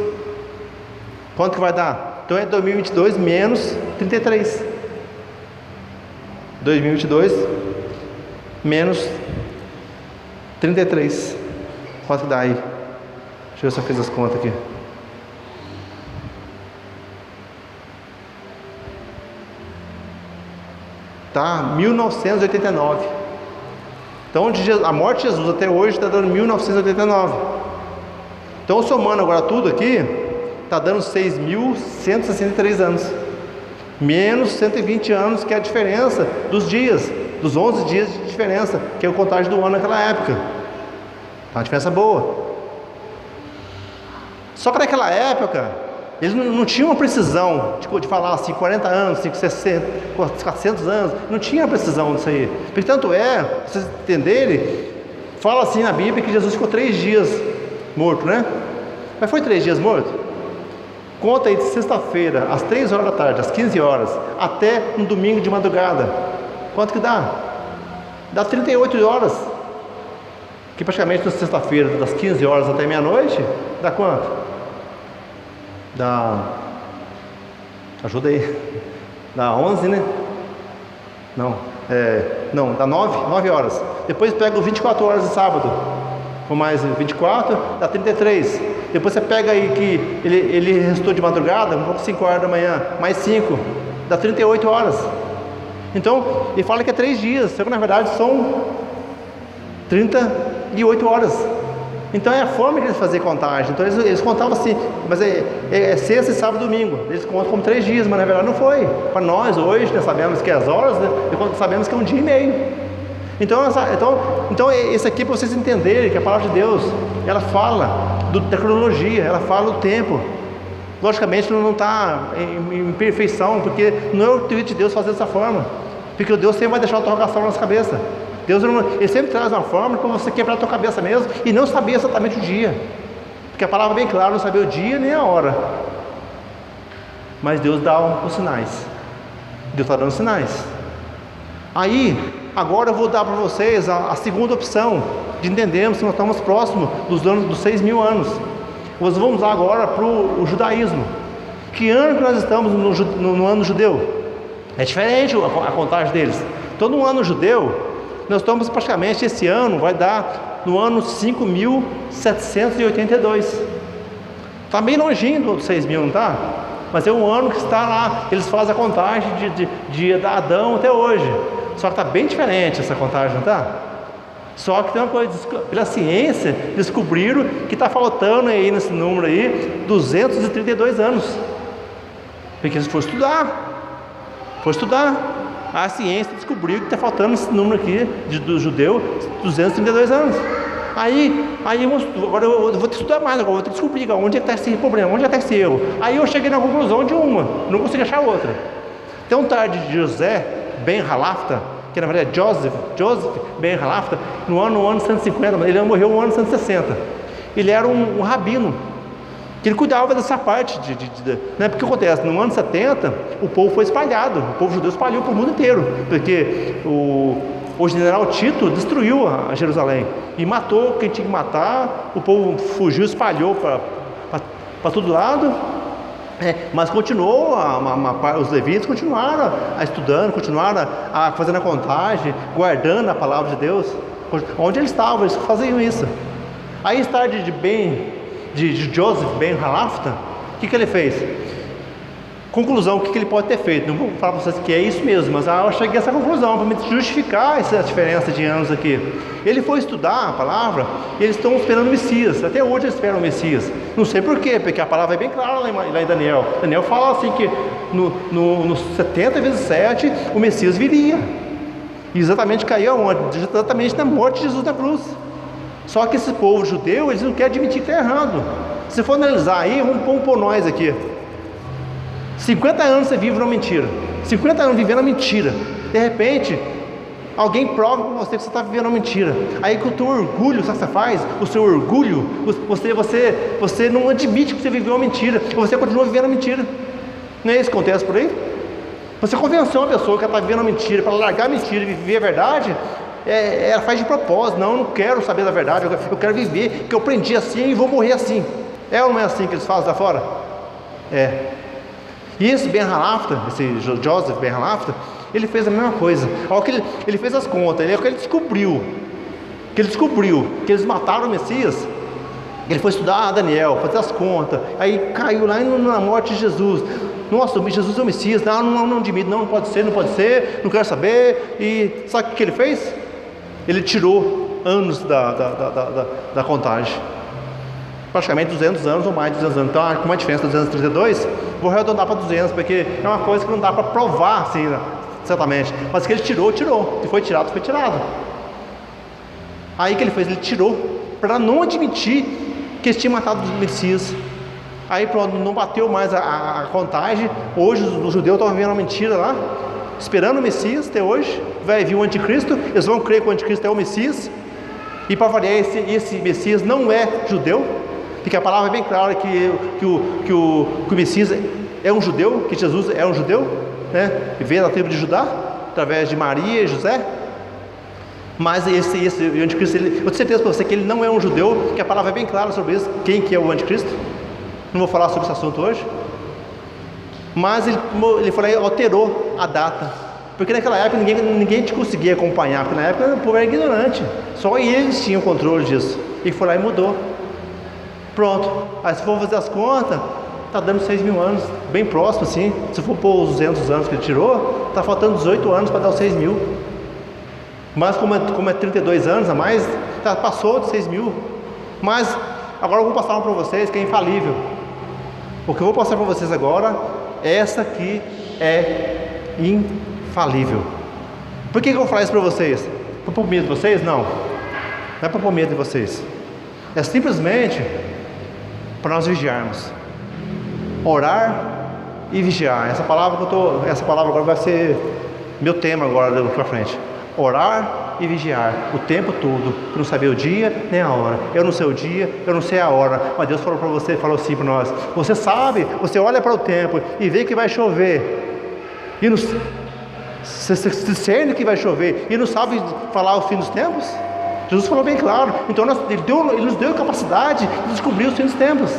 Quanto que vai dar? Então é 2022 menos 33. 2022 menos 33. Quanto que dá aí? Deixa eu ver se eu fiz as contas aqui. Tá, 1989. Então a morte de Jesus até hoje está dando 1989. Então somando agora tudo aqui, está dando 6.163 anos. Menos 120 anos, que é a diferença dos dias, dos 11 dias de diferença, que é o contagem do ano naquela época. Tá uma diferença boa. Só que naquela época eles não tinham uma precisão de falar assim 40 anos, 60, 400 anos, não tinha precisão disso aí. Portanto pra vocês entenderem, fala assim na Bíblia que Jesus ficou 3 dias morto, né? Mas foi 3 dias morto? Conta aí de sexta-feira, às 3 horas da tarde, às 15 horas, até um domingo de madrugada. Quanto que dá? Dá 38 horas. Que praticamente na sexta-feira, das 15 horas até meia-noite, dá quanto? Dá... Ajuda aí. Dá 11, né? Não, dá 9 horas. Depois pega 24 horas de sábado. Com mais 24, dá 33. Depois você pega aí que ele restou de madrugada, um pouco 5 horas da manhã, mais 5, dá 38 horas. Então, ele fala que é 3 dias, só que na verdade são 38 horas. Então é a forma que eles faziam contagem. Então eles contavam assim, mas é sexta, sábado e domingo. Eles contam como 3 dias, mas na verdade não foi. Para nós hoje, nós sabemos que é as horas, né? Sabemos que é 1 dia e meio. Então esse aqui, para vocês entenderem que a palavra de Deus, ela fala da cronologia, ela fala do tempo. Logicamente não está em perfeição, porque não é o intuito de Deus fazer dessa forma. Porque Deus sempre vai deixar a interrogação na nossa cabeça. Deus ele sempre traz uma forma para você quebrar a tua cabeça mesmo e não saber exatamente o dia. Porque a palavra é bem clara, não saber o dia nem a hora. Mas Deus dá os sinais. Deus está dando sinais. Aí, agora eu vou dar para vocês a segunda opção de entendermos que nós estamos próximos dos 6.000 anos. Nós vamos lá agora para o judaísmo. Que ano que nós estamos no ano judeu? É diferente a contagem deles. Então, no ano judeu, nós estamos praticamente, esse ano vai dar no ano 5.782. Está bem longinho do 6.000, não está? Mas é um ano que está lá, eles fazem a contagem de Adão até hoje. Só que está bem diferente essa contagem, não está? Só que tem uma coisa, pela ciência, descobriram que está faltando aí nesse número aí 232 anos. Porque eles foram estudar. A ciência descobriu que está faltando esse número aqui do judeu, 232 anos. Aí agora eu vou ter que estudar mais, agora eu vou ter que descobrir onde é que está esse problema, onde é que está esse erro. Aí eu cheguei na conclusão de uma, não consegui achar outra. Tem um tal de José Ben Halafta, que na verdade é Joseph Ben Halafta, no ano 150, ele morreu no ano 160. Ele era um rabino, que ele cuidava dessa parte, né? Porque acontece, no ano 70, o povo foi espalhado, o povo judeu espalhou para o mundo inteiro, porque o general Tito destruiu a Jerusalém, e matou quem tinha que matar, o povo fugiu, espalhou para todo lado, mas continuou, os levitas continuaram estudando, continuaram fazendo a contagem, guardando a palavra de Deus, onde eles estavam, eles faziam isso. Aí está de Joseph Ben Halafta, o que ele fez? Conclusão, o que ele pode ter feito? Não vou falar para vocês que é isso mesmo, mas eu cheguei a essa conclusão, para me justificar essa diferença de anos aqui. Ele foi estudar a palavra, e eles estão esperando o Messias, até hoje eles esperam o Messias. Não sei porquê, porque a palavra é bem clara lá em Daniel. Daniel fala assim que no 70 vezes 7, o Messias viria. E exatamente caiu aonde? Exatamente na morte de Jesus na cruz. Só que esse povo judeu, eles não querem admitir que está errando. Se for analisar aí, vamos pôr nós aqui. 50 anos você vive numa mentira. 50 anos vivendo uma mentira. De repente, alguém prova para você que você está vivendo uma mentira. Aí com o teu orgulho, sabe o que você faz? O seu orgulho, você não admite que você viveu uma mentira. E você continua vivendo a mentira. Não é isso que acontece por aí? Você convenceu uma pessoa que ela está vivendo uma mentira, para largar a mentira e viver a verdade, ela faz de propósito. Não, eu não quero saber da verdade, eu quero viver, que eu aprendi assim e vou morrer assim. É ou não é assim que eles fazem lá fora? É. E esse Ben Halafta, esse Joseph Ben Halafta, ele fez a mesma coisa. Ele fez as contas, ele descobriu que eles mataram o Messias. Ele foi estudar Daniel, fazer as contas, aí caiu lá na morte de Jesus. Nossa, Jesus é o Messias, não admito, não pode ser, não quero saber. E sabe o que ele fez? Ele tirou anos da contagem, praticamente 200 anos ou mais de 200 anos. Então, com uma diferença de 232, vou arredondar para 200, porque é uma coisa que não dá para provar assim, certamente. Mas que ele tirou, se foi tirado, foi tirado. Aí o que ele fez? Ele tirou para não admitir que eles tinham matado o Messias. Aí pronto, não bateu mais a contagem. Hoje os judeus estão vivendo uma mentira lá, esperando o Messias até hoje. Vai vir o anticristo, eles vão crer que o anticristo é o Messias. E para variar, esse Messias não é judeu, porque a palavra é bem clara que o Messias é um judeu, que Jesus é um judeu, né? Veio da tribo de Judá, através de Maria e José. Mas esse o anticristo, eu tenho certeza para você que ele não é um judeu, que a palavra é bem clara sobre isso, quem que é o anticristo. Não vou falar sobre esse assunto hoje. Mas ele foi lá e alterou a data, porque naquela época ninguém te conseguia acompanhar, porque na época o povo era ignorante, só eles tinham controle disso. E foi lá e mudou. Pronto. Aí se for fazer as contas, está dando 6.000 anos, bem próximo assim. Se for por os 200 anos que ele tirou, está faltando 18 anos para dar os 6.000. Mas como é 32 anos a mais, passou de 6.000. Mas agora eu vou passar uma para vocês que é infalível. O que eu vou passar para vocês agora, essa aqui é infalível. Por que eu vou falar isso para vocês? Para pôr medo de vocês? Não. Não é para pôr medo de vocês. É simplesmente para nós vigiarmos. Orar e vigiar. Essa palavra agora vai ser meu tema agora daqui para frente. Orar e vigiar o tempo todo, para não saber o dia nem a hora. Eu não sei o dia, eu não sei a hora, mas Deus falou para você, falou assim para nós. Você sabe, você olha para o tempo e vê que vai chover. E você discerne que vai chover e não sabe falar o fim dos tempos? Jesus falou bem claro. Então ele nos deu a capacidade de descobrir os fins dos tempos.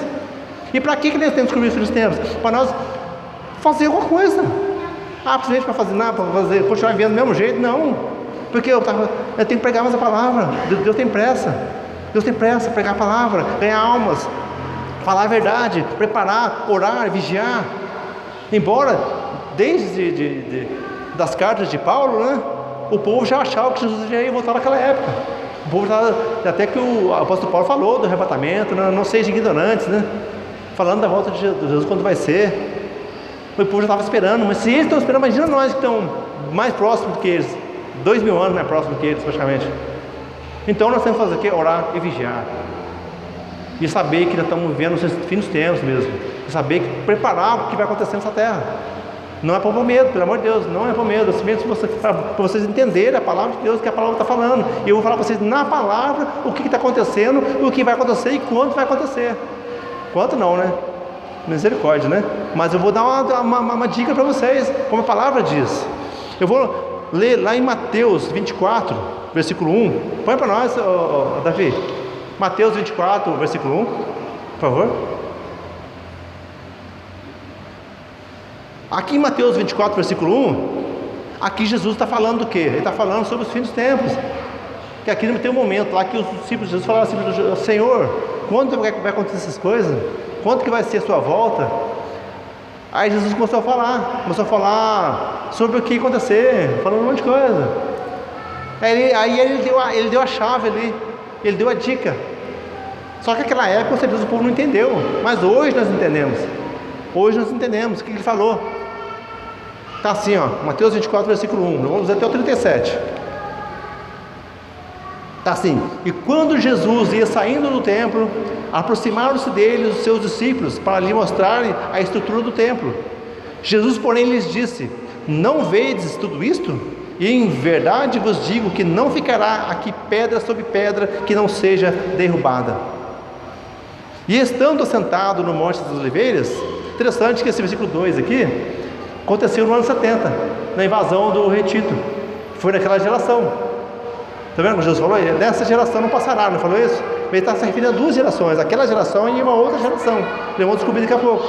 E para que nós temos que descobrir os fins dos tempos? Para nós fazer alguma coisa. Simplesmente para fazer nada, para continuar vivendo do mesmo jeito? Não. Porque eu tenho que pregar mais a palavra. Deus tem pressa. Deus tem pressa, pregar a palavra, ganhar almas, falar a verdade, preparar, orar, vigiar. Embora desde das cartas de Paulo, né, o povo já achava que Jesus já ia voltar naquela época. O povo até que o apóstolo Paulo falou do arrebatamento, né, não sejam ignorantes, né, falando da volta de Jesus, quando vai ser. O povo já estava esperando, mas se eles estão esperando, imagina nós que estamos mais próximos do que eles, 2.000 anos mais próximos do que eles praticamente. Então nós temos que fazer o quê? Orar e vigiar. E saber que nós estamos vivendo os fins dos tempos mesmo. E saber que preparar o que vai acontecer nessa terra. Não é para pôr medo, pelo amor de Deus, não é para medo. Para vocês entenderem a palavra de Deus, que a palavra está falando. E eu vou falar para vocês na palavra o que está acontecendo, o que vai acontecer e quando vai acontecer. Quanto não, né? Misericórdia, né? Mas eu vou dar uma dica para vocês, como a palavra diz. Eu vou ler lá em Mateus 24, versículo 1. Põe para nós, Davi. Mateus 24, versículo 1, por favor. Aqui em Mateus 24, versículo 1, aqui Jesus está falando do quê? Ele está falando sobre os fins dos tempos. Que aqui tem um momento lá que os discípulos de Jesus falaram assim: Senhor, quando vai acontecer essas coisas? Quando que vai ser a sua volta? Aí Jesus começou a falar sobre o que ia acontecer, falando um monte de coisa. Aí ele deu a chave ali, ele deu a dica. Só que naquela época, com certeza, o povo não entendeu. Mas hoje nós entendemos. Hoje nós entendemos o que ele falou. Está assim, ó, Mateus 24, versículo 1. Nós vamos até o 37. Está assim: e quando Jesus ia saindo do templo, aproximaram-se dele os seus discípulos para lhe mostrarem a estrutura do templo. Jesus, porém, lhes disse: não vedes tudo isto? E em verdade vos digo que não ficará aqui pedra sobre pedra que não seja derrubada. E estando assentado no Monte das Oliveiras, interessante que esse versículo 2 aqui aconteceu no ano 70, na invasão do rei Tito. Foi naquela geração. Está vendo como Jesus falou? Nessa geração não passará, não falou isso? Ele está se referindo a duas gerações, aquela geração e uma outra geração. Vamos descobrir daqui a pouco.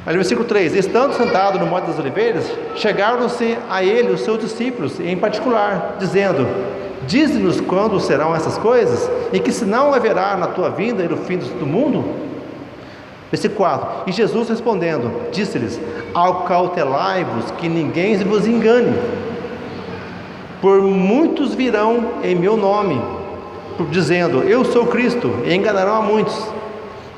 Aí no versículo 3: estando sentado no Monte das Oliveiras, chegaram-se a ele os seus discípulos, em particular, dizendo: dize-nos quando serão essas coisas, e que sinal haverá na tua vinda e no fim do mundo? Versículo 4: e Jesus respondendo, disse-lhes: acautelai-vos que ninguém vos engane, por muitos virão em meu nome, dizendo: eu sou Cristo, e enganarão a muitos.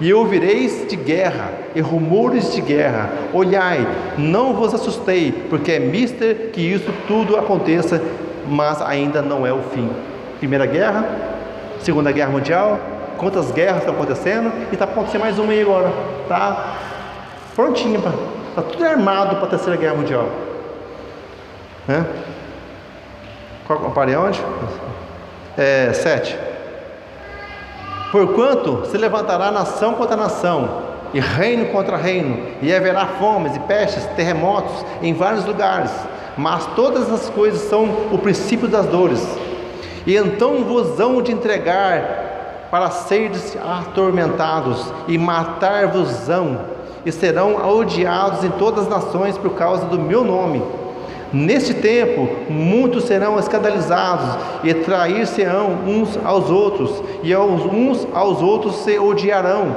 E ouvireis de guerra e rumores de guerra. Olhai, não vos assustei, porque é mister que isso tudo aconteça, mas ainda não é o fim. Primeira guerra, Segunda Guerra Mundial, quantas guerras estão acontecendo, e está acontecendo mais uma aí agora. Está prontinho, está tudo armado para a Terceira Guerra Mundial. Né? Parei onde? 7. Porquanto se levantará nação contra nação, e reino contra reino, e haverá fomes e pestes, terremotos em vários lugares, mas todas as coisas são o princípio das dores. E então vos hão de entregar para seres atormentados, e matar-vos-ão, e serão odiados em todas as nações por causa do meu nome. Neste tempo, muitos serão escandalizados e trair-se-ão uns aos outros, e uns aos outros se odiarão.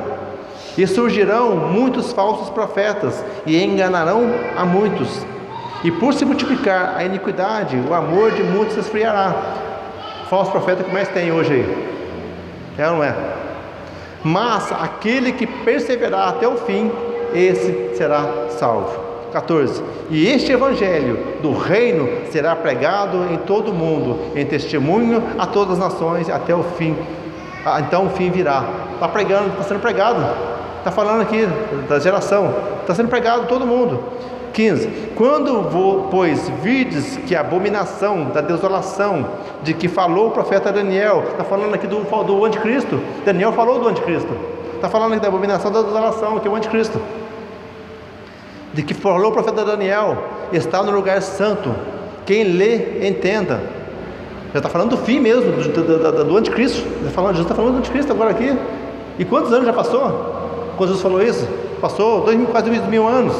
E surgirão muitos falsos profetas, e enganarão a muitos. E por se multiplicar a iniquidade, o amor de muitos se esfriará. Falso profeta que mais tem hoje aí? É ou não é? Mas aquele que perseverar até o fim, esse será salvo. 14. E este evangelho do reino será pregado em todo o mundo, em testemunho a todas as nações, até o fim. Então o fim virá. Está pregando, está sendo pregado. Está falando aqui da geração. Está sendo pregado em todo mundo. 15. Quando, pois, virdes que a abominação da desolação de que falou o profeta Daniel, está falando aqui do anticristo. Daniel falou do anticristo. Está falando aqui da abominação da desolação, que é o anticristo. De que falou o profeta Daniel, está no lugar santo. Quem lê, entenda. Já está falando do fim mesmo, do anticristo. Jesus está falando do anticristo agora aqui. E quantos anos já passou? Quando Jesus falou isso? Passou quase 2.000 anos.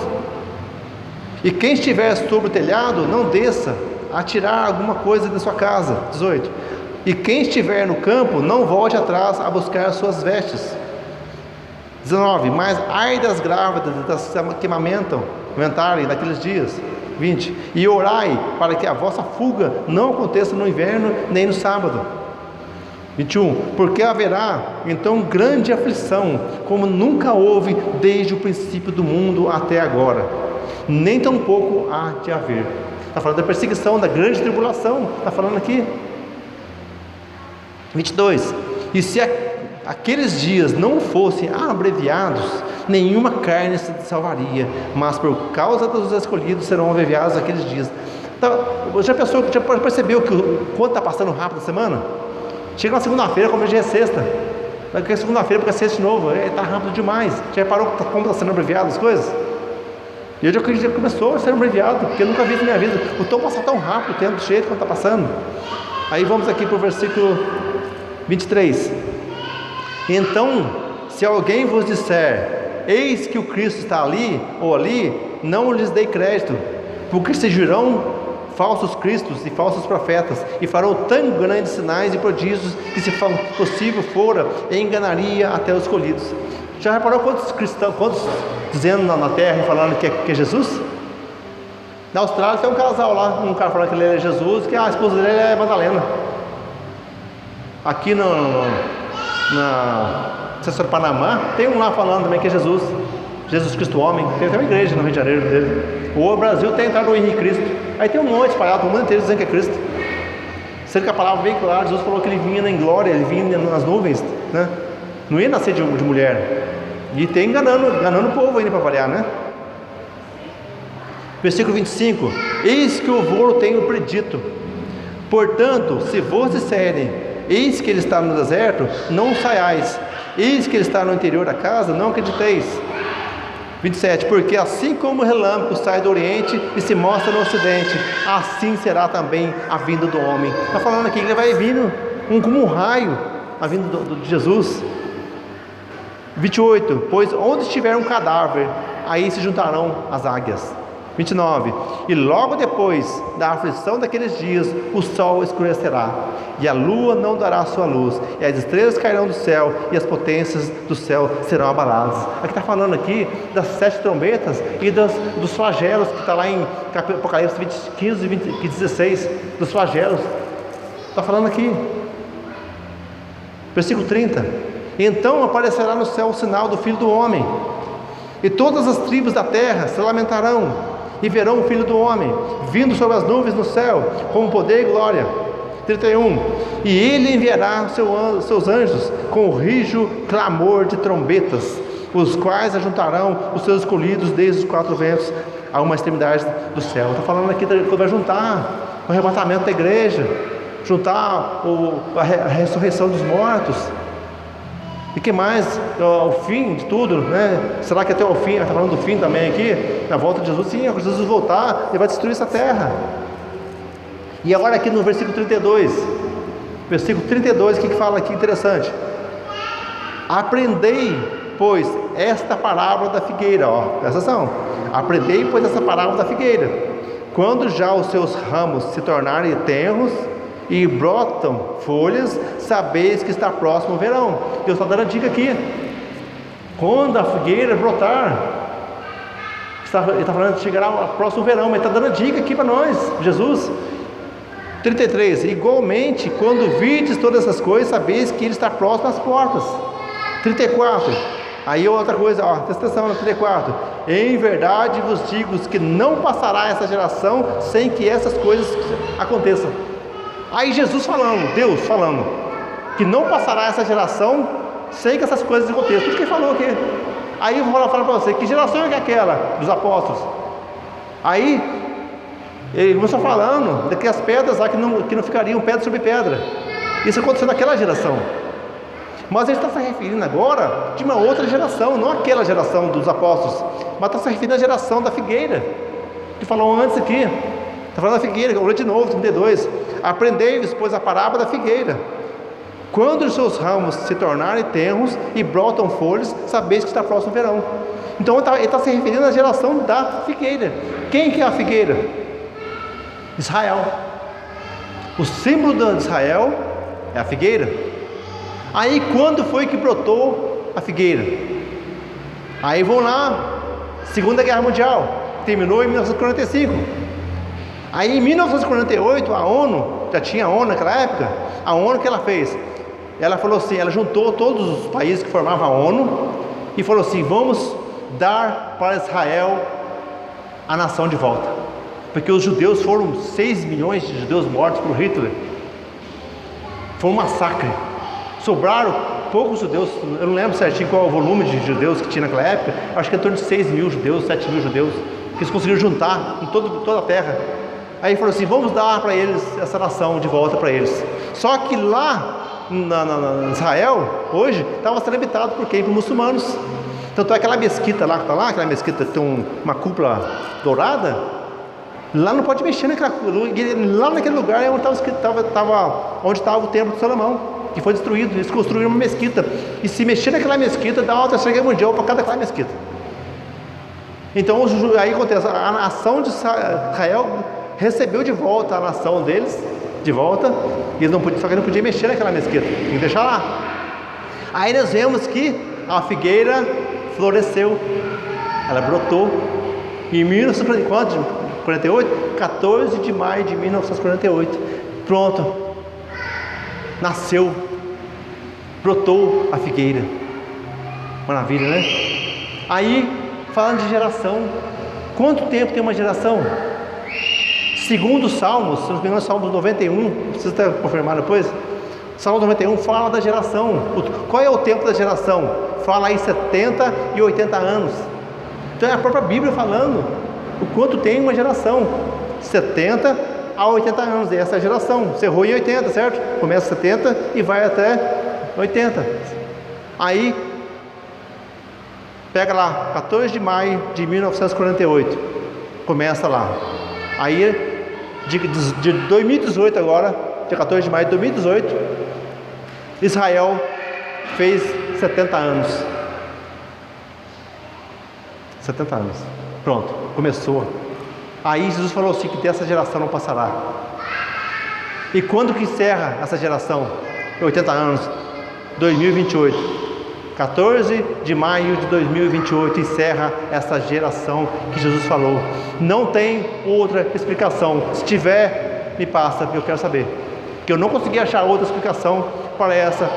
E quem estiver sobre o telhado, não desça a tirar alguma coisa da sua casa. 18. E quem estiver no campo, não volte atrás a buscar as suas vestes. 19. Mas ai das grávidas, das que amamentarem naqueles dias. 20. E orai para que a vossa fuga não aconteça no inverno nem no sábado. 21. Porque haverá então grande aflição, como nunca houve desde o princípio do mundo até agora, nem tampouco há de haver. Está falando da perseguição, da grande tribulação. Está falando aqui. 22. E se aqueles dias não fossem abreviados, nenhuma carne se salvaria, mas por causa dos escolhidos serão abreviados aqueles dias. Então, já percebeu que o quanto está passando rápido a semana? Chega na segunda-feira, como já é sexta. Daqui a segunda-feira, porque é sexta de novo. Está rápido demais. Já reparou como está sendo abreviado as coisas? E hoje já começou a ser abreviado, porque eu nunca vi isso na minha vida. O tempo passa tão rápido, o tempo do jeito quando está passando. Aí vamos aqui para o versículo 23. Então, se alguém vos disser, eis que o Cristo está ali ou ali, não lhes dei crédito, porque surgirão falsos cristos e falsos profetas, e farão tão grandes sinais e prodígios, que se possível fora, enganaria até os escolhidos. Já reparou quantos cristãos, quantos dizendo na terra, falando que é Jesus? Na Austrália tem um casal lá, um cara falando que ele é Jesus, que a esposa dele é Madalena. Aqui na Assessora Panamá, tem um lá falando também que é Jesus Cristo homem. Tem até uma igreja no Rio de Janeiro dele. O Brasil tem entrado no Henrique Cristo. Aí tem um monte espalhado, o mundo inteiro dizendo que é Cristo. Sendo que a palavra bem clara, Jesus falou que ele vinha em glória, ele vinha nas nuvens, né? Não ia nascer de mulher. E tem enganando o povo ainda para variar, né? Versículo 25. Eis que o vou tenho predito. Portanto, se vos disserem, eis que ele está no deserto, não saiais. Eis que ele está no interior da casa, não acrediteis. 27. Porque assim como o relâmpago sai do oriente e se mostra no ocidente, assim será também a vinda do homem. Está falando aqui que ele vai vindo como um raio, a vinda de Jesus. 28. Pois onde estiver um cadáver, aí se juntarão as águias. 29. E logo depois da aflição daqueles dias, o sol escurecerá, e a lua não dará sua luz, e as estrelas cairão do céu, e as potências do céu serão abaladas. Aqui está falando aqui das 7 trombetas e dos flagelos, que está lá em Apocalipse 15 e 16, dos flagelos. Está falando aqui. Versículo 30. Então aparecerá no céu o sinal do Filho do Homem, e todas as tribos da terra se lamentarão, e verão o Filho do Homem vindo sobre as nuvens no céu, com poder e glória. 31. E ele enviará seus anjos com o rijo clamor de trombetas, os quais ajuntarão os seus escolhidos desde os 4 ventos a uma extremidade do céu. Está falando aqui que vai juntar o arrebatamento da igreja, juntar a ressurreição dos mortos. E que mais? O fim de tudo, né? Será que até o fim? Está falando do fim também aqui? Na volta de Jesus? Sim, quando Jesus voltar, ele vai destruir essa terra. E agora aqui no versículo 32. Versículo 32, o que fala aqui interessante? Aprendei, pois, esta parábola da figueira. Presta atenção. Aprendei, pois, essa parábola da figueira. Quando já os seus ramos se tornarem tenros e brotam folhas, sabeis que está próximo o verão. Deus está dando a dica aqui. Quando a figueira brotar, ele está falando que chegará o próximo verão, mas está dando a dica aqui para nós, Jesus. 33, igualmente, quando virdes todas essas coisas, sabeis que ele está próximo às portas. 34, aí outra coisa, ó, presta atenção no 34, em verdade vos digo que não passará essa geração sem que essas coisas aconteçam. Aí Jesus falando, Deus falando, que não passará essa geração sem que essas coisas aconteçam, tudo que ele falou aqui. Aí eu vou falar para você, que geração é aquela dos apóstolos? Aí ele começou falando daquelas pedras lá que não ficariam pedra sobre pedra. Isso aconteceu naquela geração. Mas ele está se referindo agora de uma outra geração, não aquela geração dos apóstolos, mas está se referindo à geração da figueira, que falou antes aqui. Está falando da figueira, vou ler de novo, 32. Aprendei-vos, pois, a parábola da figueira. Quando os seus ramos se tornarem tenros e brotam folhas, sabeis que está próximo o verão. Então ele está se referindo à geração da figueira. Quem que é a figueira? Israel. O símbolo de Israel é a figueira. Aí quando foi que brotou a figueira? Aí vão lá, Segunda Guerra Mundial, terminou em 1945. Aí em 1948 a ONU, já tinha a ONU naquela época, a ONU que ela fez? Ela falou assim, ela juntou todos os países que formavam a ONU e falou assim, vamos dar para Israel a nação de volta. Porque os judeus foram 6 milhões de judeus mortos por Hitler. Foi um massacre. Sobraram poucos judeus, eu não lembro certinho qual é o volume de judeus que tinha naquela época, acho que é em torno de 6 mil judeus, 7 mil judeus, que eles conseguiram juntar em toda a terra. Aí ele falou assim, vamos dar para eles essa nação de volta para eles. Só que lá em Israel, hoje, estava sendo habitado por quem? Por muçulmanos. Tanto é aquela mesquita lá que está lá, aquela mesquita que tem uma cúpula dourada, lá não pode mexer lá naquele lugar é onde estava o templo de Salomão, que foi destruído. Eles construíram uma mesquita, e se mexer naquela mesquita, dá uma terceira guerra mundial para cada mesquita. Então aí acontece, a nação de Israel recebeu de volta a nação deles, de volta, e eles só que não podiam mexer naquela mesquita, tem que deixar lá. Aí nós vemos que a figueira floresceu, ela brotou, em 1948, 14 de maio de 1948, pronto, nasceu, brotou a figueira. Maravilha, né? Aí, falando de geração, quanto tempo tem uma geração? Segundo os Salmos, se não me engano, Salmos 91, precisa até confirmar depois. Salmo 91 fala da geração. Qual é o tempo da geração? Fala aí 70 e 80 anos. Então é a própria Bíblia falando o quanto tem uma geração, 70 a 80 anos, e essa é a geração. Você errou em 80, certo? Começa 70 e vai até 80. Aí, pega lá, 14 de maio de 1948, começa lá. Aí, de 2018 agora, dia 14 de maio de 2018, Israel fez 70 anos. 70 anos. Pronto, começou. Aí Jesus falou assim, que dessa geração não passará. E quando que encerra essa geração? 80 anos, 2028. 14 de maio de 2028 encerra essa geração que Jesus falou. Não tem outra explicação. Se tiver, me passa, eu quero saber. Que eu não consegui achar outra explicação para essa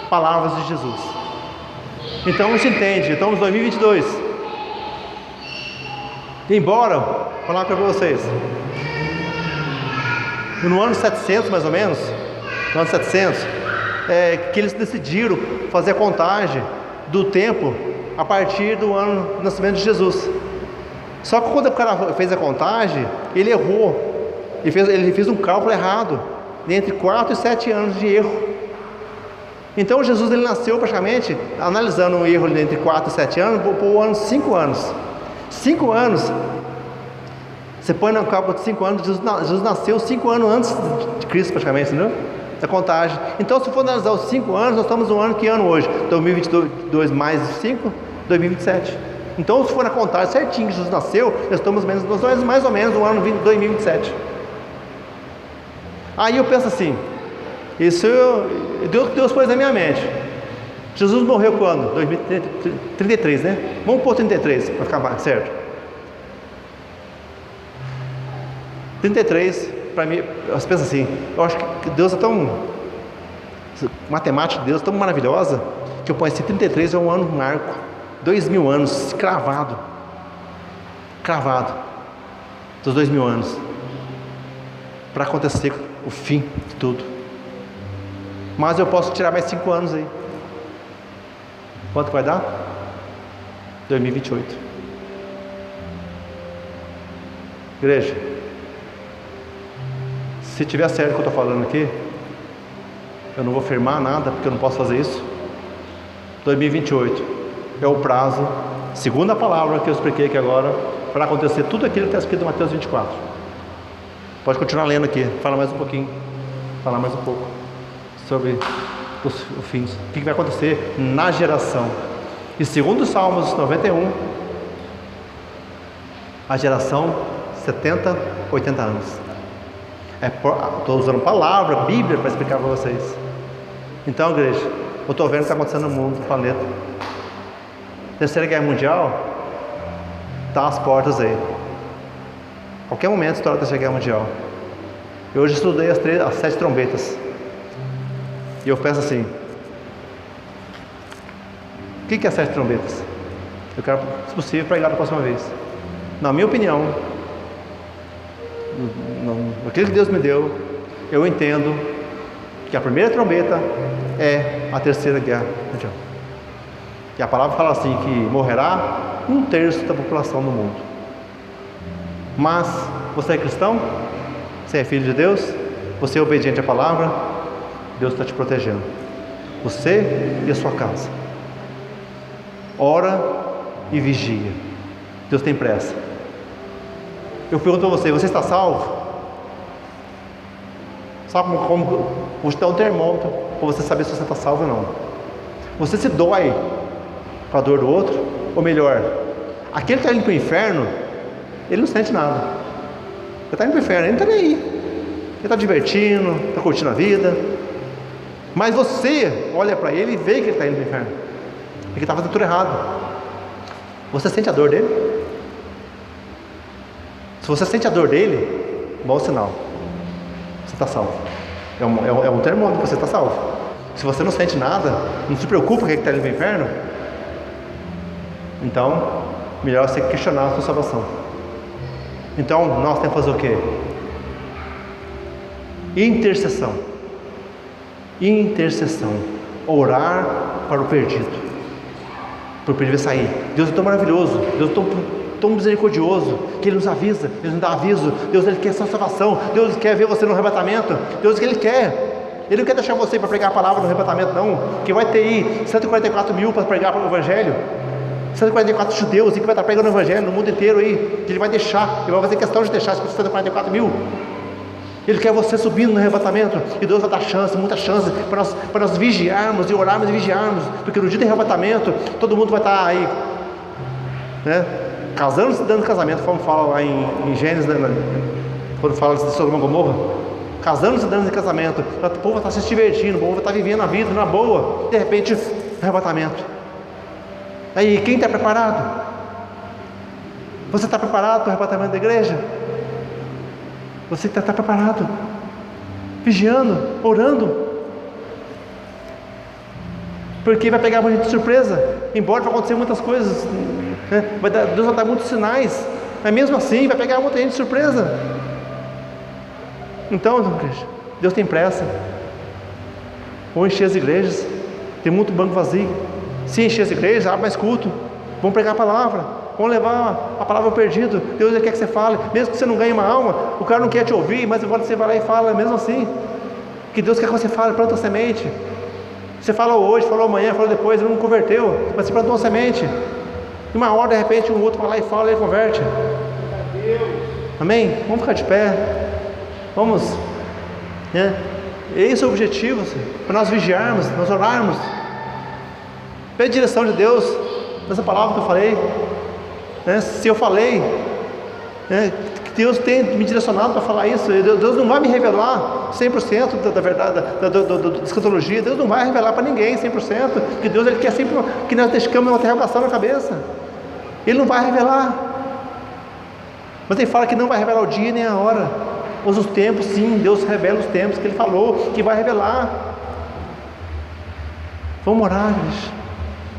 palavras de Jesus. Então se entende, estamos em 2022. Embora, vou falar para vocês, no ano 700 mais ou menos, no ano 700, que eles decidiram fazer a contagem do tempo a partir do ano do nascimento de Jesus. Só que quando o cara fez a contagem, ele errou, ele fez um cálculo errado, entre 4 e 7 anos de erro. Então Jesus ele nasceu praticamente, analisando um erro entre 4 e 7 anos, por o ano 5 anos. 5 anos, você põe no cálculo de 5 anos, Jesus nasceu 5 anos antes de Cristo praticamente, entendeu? Da contagem. Então se for analisar os 5 anos, nós estamos no ano, que ano hoje? 2022 mais 5, 2027. Então se for na contagem certinho que Jesus nasceu, nós estamos mais ou menos no ano 2027. Aí eu penso assim, isso Deus pôs na minha mente. Jesus morreu quando? 2033, né? Vamos pôr 33 para ficar mais certo. 33, para mim, eu penso assim, eu acho que Deus é tão, matemática de Deus é tão maravilhosa, que eu ponho assim, 33 é um ano marco, 2000 anos, cravado, dos 2000 anos, para acontecer o fim de tudo. Mas eu posso tirar mais 5 anos aí. Quanto vai dar? 2028. Igreja, se tiver certo o que eu estou falando aqui, eu não vou afirmar nada, porque eu não posso fazer isso. 2028 é o prazo, segundo a palavra que eu expliquei aqui agora, para acontecer tudo aquilo que está escrito em Mateus 24. Pode continuar lendo aqui, fala mais um pouquinho, falar mais um pouco sobre os fins, o que vai acontecer na geração. E segundo os Salmos 91, a geração 70, 80 anos. Estou usando palavra, Bíblia para explicar para vocês. Então, igreja, eu estou vendo o que está acontecendo no mundo, no planeta. Terceira Guerra Mundial está às portas aí. Qualquer momento estoura a Terceira Guerra Mundial. Eu hoje estudei as 7 trombetas. E eu penso assim: o que é as 7 trombetas? Eu quero, se possível, pregar da próxima vez. Na minha opinião, naquilo que Deus me deu, eu entendo que a primeira trombeta é a Terceira Guerra Mundial. E a palavra fala assim, que morrerá 1/3 da população do mundo. Mas você é cristão? Você é filho de Deus? Você é obediente à palavra? Deus está te protegendo, você e a sua casa. Ora e vigia. Deus tem pressa. Eu pergunto a você: você está salvo? Sabe como vou te dar um termômetro para você saber se você está salvo ou não. Você se dói com a dor do outro? Ou melhor, aquele que está indo para o inferno, ele não sente nada. Ele está indo para o inferno, ele não está nem aí. Ele está divertindo, está curtindo a vida. Mas você olha para ele e vê que ele está indo para o inferno, porque está fazendo tudo errado. Você sente a dor dele? Se você sente a dor dele, bom sinal, você está salvo. É um termômetro que você está salvo. Se você não sente nada, não se preocupa que ele está indo para o inferno, então melhor você questionar a sua salvação. Então nós temos que fazer o quê? Intercessão. Orar para o perdido, para o perdido sair. Deus é tão maravilhoso, Deus é tão misericordioso, que Ele nos avisa, Ele nos dá aviso. Deus, Ele quer sua salvação. Deus quer ver você no arrebatamento. Deus, que Ele quer. Ele não quer deixar você para pregar a palavra no arrebatamento, não. Que vai ter aí 144 mil para pregar o Evangelho, 144 judeus que vai estar pregando o Evangelho no mundo inteiro aí, que Ele vai deixar, Ele vai fazer questão de deixar esses 144 mil. Ele quer você subindo no arrebatamento, e Deus vai dar chance, muita chance, para nós vigiarmos e orarmos e vigiarmos, porque no dia do arrebatamento, todo mundo vai estar aí, né, casando-se e dando casamento, como fala lá em Gênesis, né, quando fala de Sodoma e Gomorra, casando-se e dando casamento, o povo vai estar se divertindo, o povo vai estar vivendo a vida na boa, de repente, arrebatamento. Aí, quem está preparado? Você está preparado para o arrebatamento da igreja? Você está preparado, vigiando, orando, porque vai pegar a gente de surpresa. Embora vai acontecer muitas coisas, né? Deus vai dar muitos sinais, mas mesmo assim vai pegar muita gente de surpresa. Então, Deus tem pressa. Vamos encher as igrejas, tem muito banco vazio. Se encher as igrejas, abre mais culto, vamos pregar a palavra, vamos levar a palavra ao perdido. Deus quer que você fale, mesmo que você não ganhe uma alma, o cara não quer te ouvir, mas agora você vai lá e fala mesmo assim. Que Deus quer que você fale, planta a semente. Você falou hoje, falou amanhã, falou depois, ele não converteu, mas você plantou uma semente. E uma hora, de repente, um outro vai lá e fala e ele converte. Amém? Vamos ficar de pé. Vamos, né? Esse é o objetivo, para nós vigiarmos, nós orarmos. Pede direção de Deus nessa palavra que eu falei, né? Se eu falei, né, que Deus tem me direcionado para falar isso. Deus não vai me revelar 100% da verdade, da escatologia. Deus não vai revelar para ninguém 100%, porque Deus Ele quer sempre que nós deixamos uma interrogação na cabeça. Ele não vai revelar, mas Ele fala que não vai revelar o dia nem a hora. Mas os tempos, sim, Deus revela os tempos que Ele falou que vai revelar. Vamos orar, gente.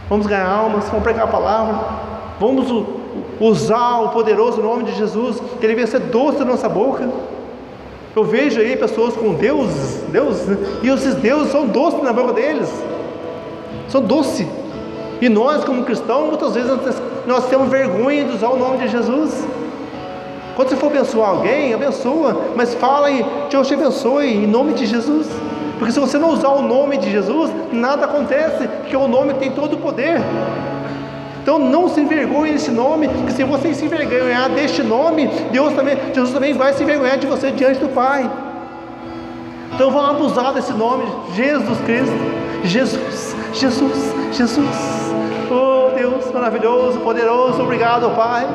Vamos ganhar almas, vamos pregar a palavra, vamos usar o poderoso nome de Jesus, que Ele venha ser doce na nossa boca. Eu vejo aí pessoas com Deus, e esses deuses são doces na boca deles, são doces. E nós, como cristãos, muitas vezes nós temos vergonha de usar o nome de Jesus. Quando você for abençoar alguém, abençoa, mas fala aí, Deus te abençoe em nome de Jesus. Porque se você não usar o nome de Jesus, nada acontece, porque o nome tem todo o poder. Então não se envergonhe desse nome, porque se você se envergonhar deste nome, Jesus também vai se envergonhar de você diante do Pai. Então vamos abusar desse nome, Jesus Cristo, Jesus. Oh Deus maravilhoso, poderoso, obrigado Pai.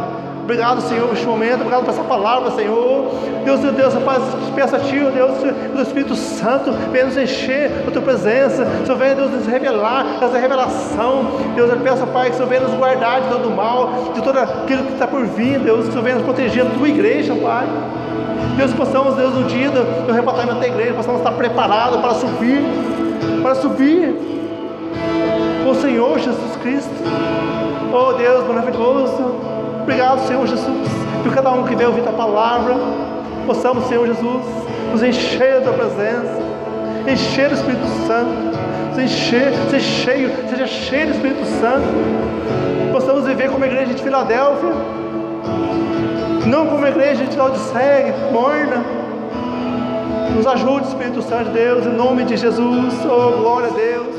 Obrigado, Senhor, por este momento, obrigado por essa palavra, Senhor. Deus, meu Deus, Pai, peço a Ti, oh Deus, do Espírito Santo, venha nos encher da Tua presença. Senhor, venha, Deus, nos revelar essa revelação. Deus, eu peço, Pai, que o Senhor venha nos guardar de todo o mal, de tudo aquilo que está por vir, Deus, que o Senhor venha nos proteger da Tua igreja, Pai. Deus, possamos, Deus, no dia do arrebatamento da igreja, possamos estar preparados para subir com o Senhor Jesus Cristo. Oh Deus maravilhoso. Obrigado, Senhor Jesus, por cada um que veio ouvir a palavra. Possamos, Senhor Jesus, nos encher da Tua presença, encher do Espírito Santo, seja cheio do Espírito Santo. Possamos viver como a igreja de Filadélfia, não como a igreja de Laodiceia, morna. Nos ajude, Espírito Santo de Deus, em nome de Jesus. Oh, glória a Deus.